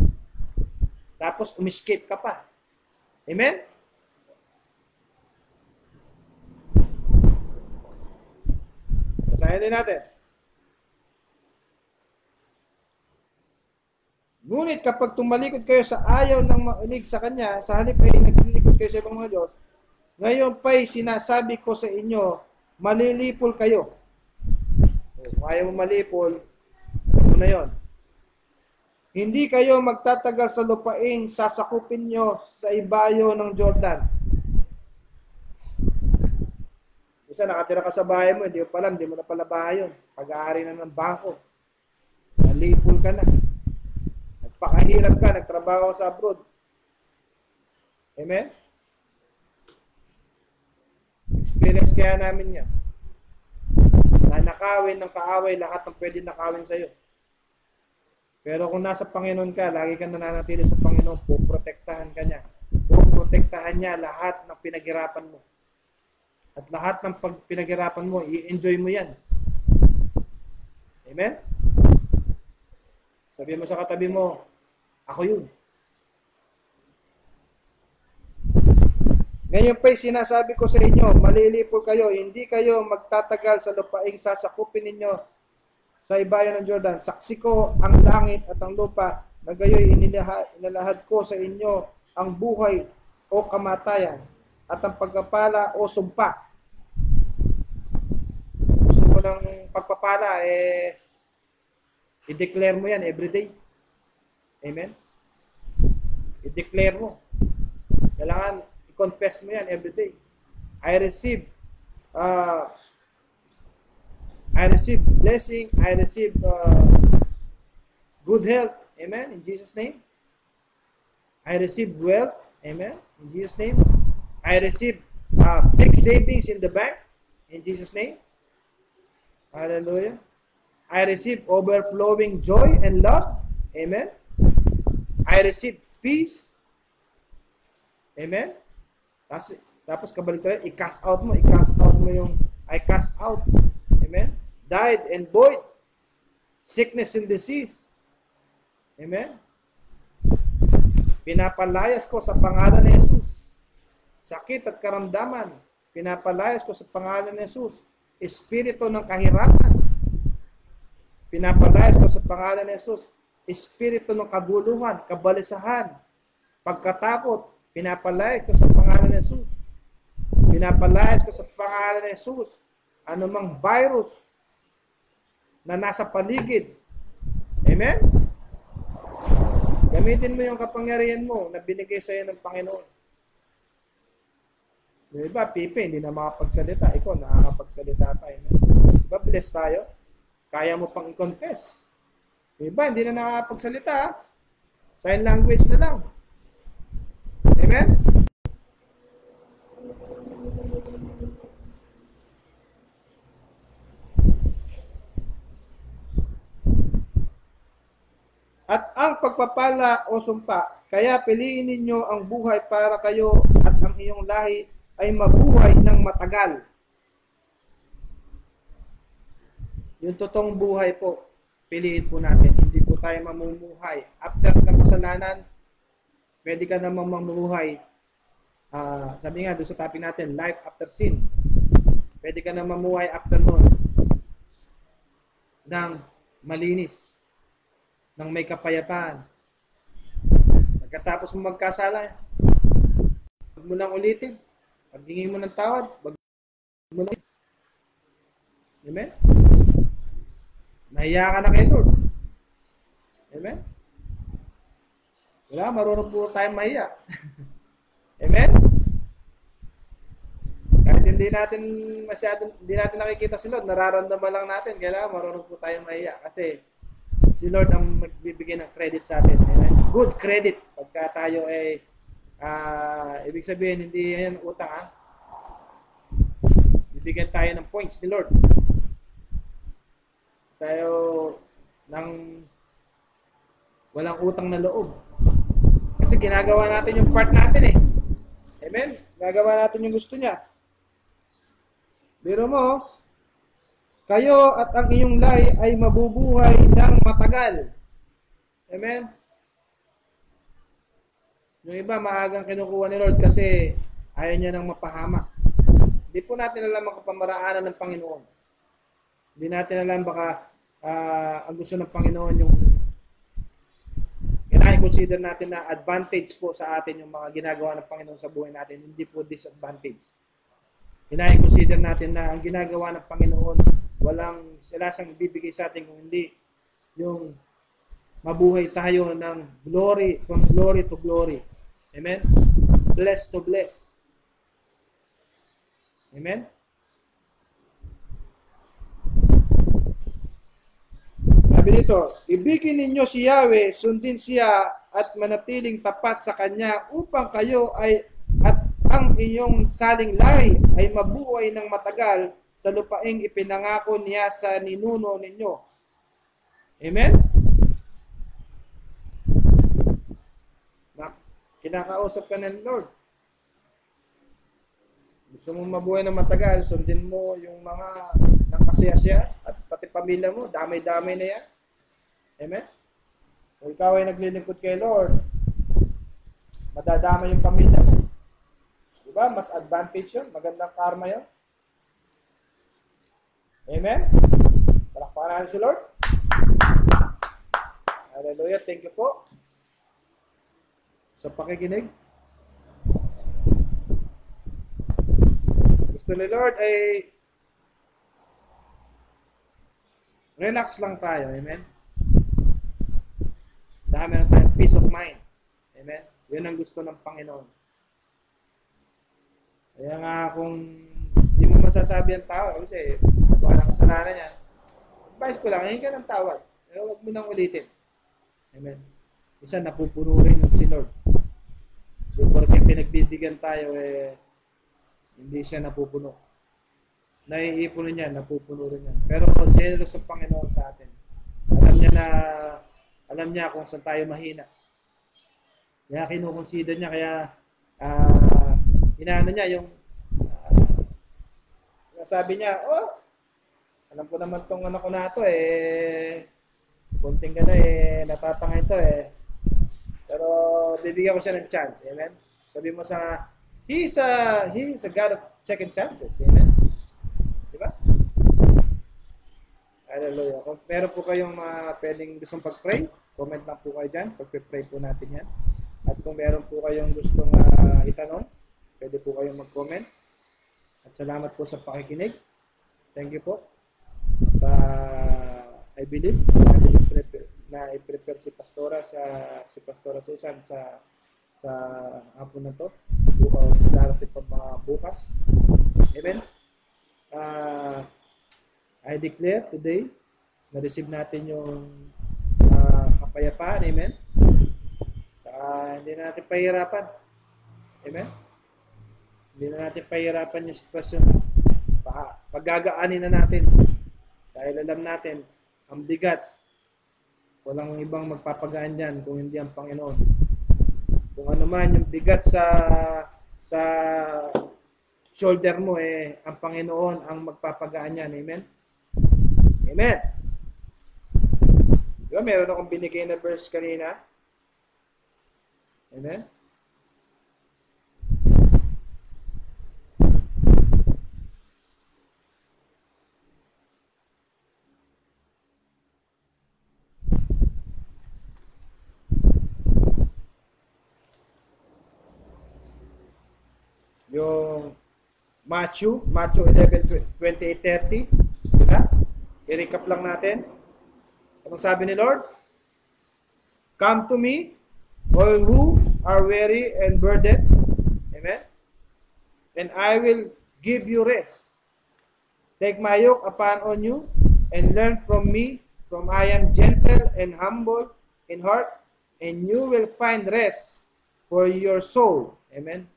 Tapos, umiscape ka pa. Amen? Basahin din natin. Ngunit kapag tumalikod kayo sa ayaw ng makinig sa Kanya, sa halip ay naglilikod kayo sa ibang mga Diyos, ngayon pa'y sinasabi ko sa inyo, malilipol kayo. Kung ayaw mo malipol, ano na yun? Hindi kayo magtatagal sa lupaing sasakupin nyo sa ibayo ng Jordan. Isa nakatira ka sa bahay mo, hindi mo na pala bahay yun. Pag-aari na ng bangko. Malipol ka na. Nagpakahirap ka, nagtrabaho sa abroad. Amen? Experience kaya namin yan. nakawin ng kaaway lahat ng pwede nakawin sa'yo. Pero kung nasa Panginoon ka, lagi kang nananatili sa Panginoon, puprotektahan ka niya. Puprotektahan niya lahat ng pinaghirapan mo. At lahat ng pinaghirapan mo, i-enjoy mo yan. Amen? Sabihin mo sa katabi mo, ako yun. Ngayon pa'y sinasabi ko sa inyo, malilipol kayo, hindi kayo magtatagal sa lupaing sasakupin ninyo sa ibayo ng Jordan. Saksi ko ang langit at ang lupa, na gayo'y inilahad ko sa inyo ang buhay o kamatayan at ang pagpapala o sumpa. Gusto mo ng pagpapala, i-declare mo yan everyday. Amen? I-declare mo. Kailangan i-confess mo yan everyday. I receive blessing. I receive good health. Amen? In Jesus' name. I receive wealth. Amen? In Jesus' name. I receive big savings in the bank. In Jesus' name. Hallelujah. I receive overflowing joy and love. Amen. I receive peace. Amen. Tapos kabalik tayo, i-cast out mo yung I cast out. Amen. Died and void. Sickness and disease. Amen. Pinapalayas ko sa pangalan ni Jesus. Sakit at karamdaman, pinapalayas ko sa pangalan ni Jesus. Espiritu ng kahirapan, pinapalayas ko sa pangalan ni Jesus. Espiritu ng kaguluhan, kabalisahan, pagkatakot, pinapalayas ko sa pangalan ni Jesus. Pinapalayas ko sa pangalan ni Jesus. Anumang virus na nasa paligid. Amen? Gamitin mo yung kapangyarihan mo na binigay sa iyo ng Panginoon. Yung iba, pipi, hindi na makapagsalita. Ikaw, nakakapagsalita pa. Amen? Diba, bless tayo? Kaya mo pang i-confess. Yung iba, hindi na nakakapagsalita. Sign language na lang. Amen? At ang pagpapala o sumpa, kaya piliin ninyo ang buhay para kayo at ang iyong lahi ay mabuhay ng matagal. Yung totoong buhay po, piliin po natin. Hindi po tayo mamumuhay. After ng kasalanan, pwede ka namang mamumuhay. Sabi nga doon sa topic natin, life after sin. Pwede ka namang mamuhay after nun ng malinis, ng may kapayapaan. Pagkatapos mo magkasala, huwag mo nang ulitin. Pagdingin mo ng tawad, wag mo nang ulitin. Amen? Nahiya ka na kay Lord. Amen? Wala, marunong po tayong mahiya. Amen? Kahit hindi natin nakikita si Lord, nararamdaman lang natin, kailangan marunong po tayong mahiya. Kasi si Lord ang magbibigay ng credit sa atin. Amen? Good credit. Pagka tayo ay ibig sabihin, hindi yan utang, ha? Bibigyan tayo ng points ni Lord. Tayo ng walang utang na loob. Kasi ginagawa natin yung part natin eh. Amen? Gagawa natin yung gusto niya. Biro mo, kayo at ang iyong lahi ay mabubuhay ng matagal. Amen? Yung iba, maagang kinukuha ni Lord kasi ayaw niya nang mapahamak. Hindi po natin alam ang kapamaraanan ng Panginoon. Hindi natin alam baka ang gusto ng Panginoon yung i-consider natin na advantage po sa atin yung mga ginagawa ng Panginoon sa buhay natin. Hindi po disadvantage. I-consider natin na ang ginagawa ng Panginoon, walang silasang ibibigay sa atin kung hindi yung mabuhay tayo ng glory, from glory to glory. Amen? Bless to bless. Amen? Sabi dito, ibigin ninyo si Yahweh, sundin siya at manatiling tapat sa Kanya upang kayo ay at ang ang inyong saling lahi ay mabuhay ng matagal sa lupaing ipinangako niya sa ninuno ninyo. Amen? Kinakausap ka ng Lord. Gusto mo mabuhay ng matagal, sundin mo yung mga ng kasiyasya at pati pamilya mo, damay-damay na yan. Amen? Kung ikaw ay naglilingkod kay Lord, madadama yung pamilya mo. Diba? Mas advantage yun. Magandang karma yun. Amen? Palakpakan natin si Lord. Hallelujah. Thank you po sa pakikinig. Gusto ni Lord ay relax lang tayo. Amen? Dami na tayong peace of mind. Amen? Yun ang gusto ng Panginoon. Kaya nga kung hindi mo masasabi ang tao, kasi walang kasalanan yan, advice ko lang, hingi ka ng tawad. Pero huwag mo nang ulitin. Amen? Isa napupuno rin si Lord. Porque pinagbibigyan tayo, hindi siya napupuno. Naiipon rin yan, napupuno rin yan. Pero generous ang Panginoon sa atin. Alam niya kung saan tayo mahina. Kaya kinukonsider niya, kaya inaano niya yung sabi niya, alam ko naman tong anak ko na ito konting natatangay ito pero bibigyan ko siya ng chance. Amen? Sabi mo He's a God of second chances. Amen? Diba? Hallelujah. Kung meron po kayong pwedeng gustong pag-pray, comment lang po kayo dyan. Pag-pray po natin yan. At kung meron po kayong gustong itanong, pwede po kayong mag-comment. At salamat po sa pakikinig. Thank you po. I believe na i-prepare si Pastora Susan sa hapon na to. Sila natin pa mga bukas. Amen. I declare today na-receive natin yung kapayapaan. Amen. Hindi na natin pahirapan. Amen. Hindi na natin pahirapan yung sitwasyon. Pagagaanin na natin. Dahil alam natin, ang bigat, walang ibang magpapagaan dyan kung hindi ang Panginoon. Kung ano man yung bigat sa shoulder mo, ang Panginoon ang magpapagaan yan. Amen? Amen. Diba, meron akong binigay na verse kanina. Amen? Yung Matthew 11:28-30. Diba? I-recap lang natin. Anong sabi ni Lord? Come to me, all who are weary and burdened. Amen? And I will give you rest. Take my yoke upon you and learn from me, for I am gentle and humble in heart, and you will find rest for your soul. Amen?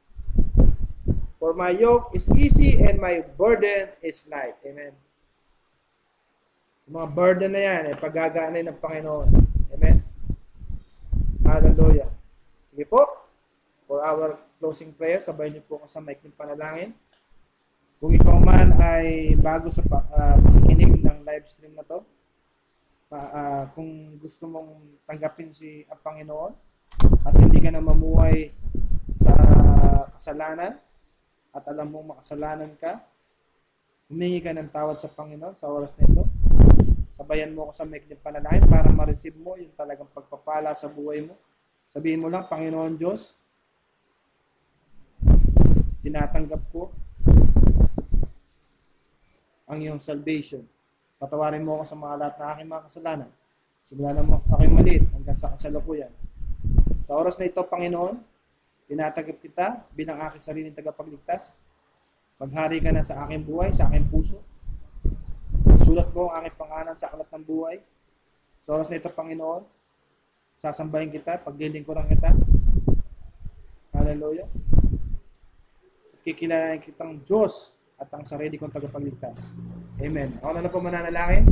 For my yoke is easy and my burden is light. Amen. Yung mga burden na yan, pagagaanin ng Panginoon. Amen. Hallelujah. Sige po, for our closing prayer, sabay niyo po ako sa maikling panalangin. Kung ikaw man ay bago sa pakikinig ng live stream na to, kung gusto mong tanggapin ang Panginoon at hindi ka na mamuhay sa kasalanan, at alam mong makasalanan ka, humingi ka ng tawad sa Panginoon sa oras na ito. Sabayan mo ako sa maikling panalangin para ma-receive mo yung talagang pagpapala sa buhay mo. Sabihin mo lang, Panginoon Diyos, tinatanggap ko ang iyong salvation. Patawarin mo ako sa mga lahat na aking mga kasalanan. Simula na aking maliit hanggang sa kasalukuyan. Sa oras na ito, Panginoon, tinatanggap kita bilang aking sariling tagapagligtas. Maghari ka na sa aking buhay, sa aking puso. Sulat mo ang aking pangalan sa aklat ng buhay. Sa oras na ito, Panginoon, sasambahin kita, paglilingkuran kita. Hallelujah. kikilalanin kitang Diyos at ang sarili kong tagapagligtas. Amen. Ako na po mananalangin.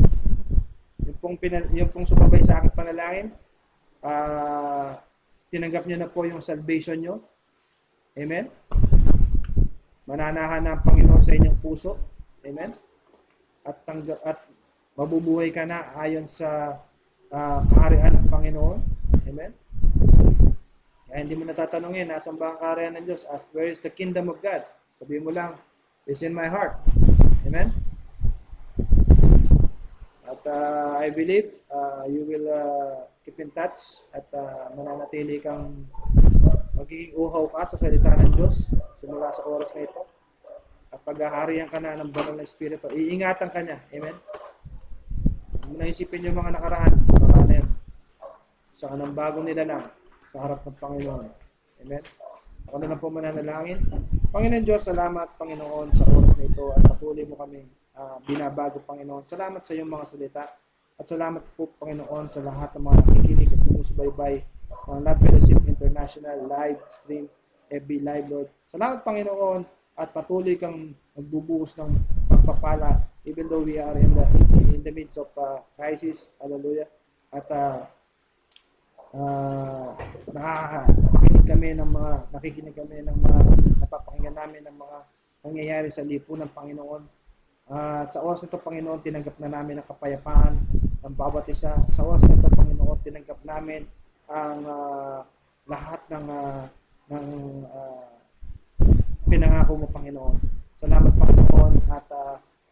Yung pong sumabay sa aking panalangin, tinanggap niyo na po yung salvation niyo. Amen. Mananahan na ang Panginoon sa inyong puso. Amen. At mabubuhay ka na ayon sa kaharian ng Panginoon. Amen. Kaya hindi mo natatanungin, nasan ba ang kaharian ng Diyos? Ask, where is the kingdom of God? Sabihin mo lang, it's in my heart. Amen. At I believe you will keep in touch at mananatili kang magiging uhaw ka sa salita ng Diyos simula sa oras na ito. At paghaharian ka na ng banal na Espiritu, iingatan ka niya. Amen? Huwag mo naisipin yung mga nakaraan. Baka na yun. Sa kanang bagong nilalang sa harap ng Panginoon. Amen? Ako na lang po mananalangin. Panginoon Diyos, salamat Panginoon sa oras na ito at patuloy mo kami binabago Panginoon. Salamat sa iyong mga salita at salamat po Panginoon sa lahat ng mga nakikinig at sumusubaybay ng Love Fellowship International live stream, FB Live, Lord. Salamat Panginoon at patuloy kang magbubuhos ng pagpapala even though we are in the midst of crisis. Hallelujah. At nakikinig kami ng mga napapakinggan namin ng mga nangyayari sa lipunan ng Panginoon. Sa oras nito, Panginoon, tinanggap na namin ang kapayapaan ng bawat isa. Sa oras nito, Panginoon, tinanggap namin ang lahat ng pinangako mo, Panginoon. Salamat, Panginoon, at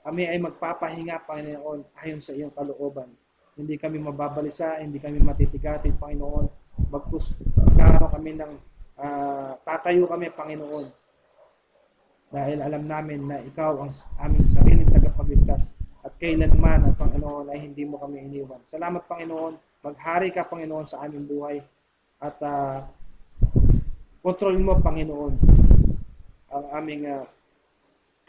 kami ay magpapahinga, Panginoon, ayon sa iyong kalooban. Hindi kami mababalisa, hindi kami matitigatin, Panginoon. Magkaroon kami ng tatayo kami, Panginoon. Dahil alam namin na ikaw ang aming sariling tagapagligtas at kailanman at Panginoon ay hindi mo kami iniwan. Salamat Panginoon, maghari ka Panginoon sa aming buhay at kontrolin mo Panginoon ang aming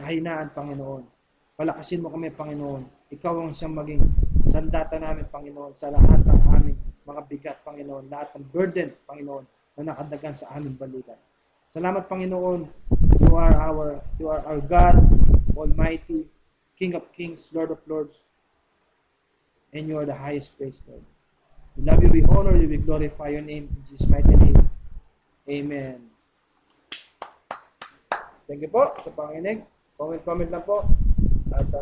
kahinaan Panginoon. Palakasin mo kami Panginoon. Ikaw ang siyang maging sandata namin Panginoon sa lahat ng aming mga bigat Panginoon, lahat ng burden Panginoon na nakadagan sa aming balikan. Salamat Panginoon. You are our God, Almighty, King of Kings, Lord of Lords, and you are the highest praise, Lord. We love you, we honor you, we glorify your name in Jesus' mighty name. Amen. Thank you po sa panginig. Comment lang po. At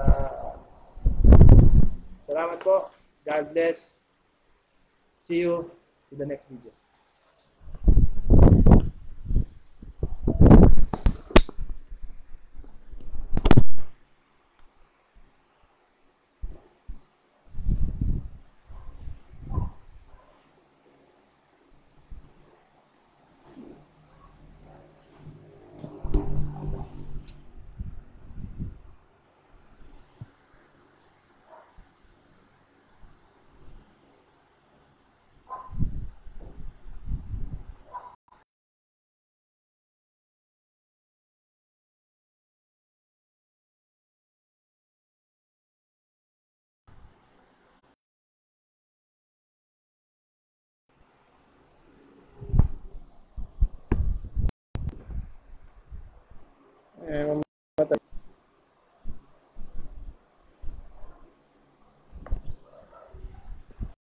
salamat po. God bless. See you in the next video.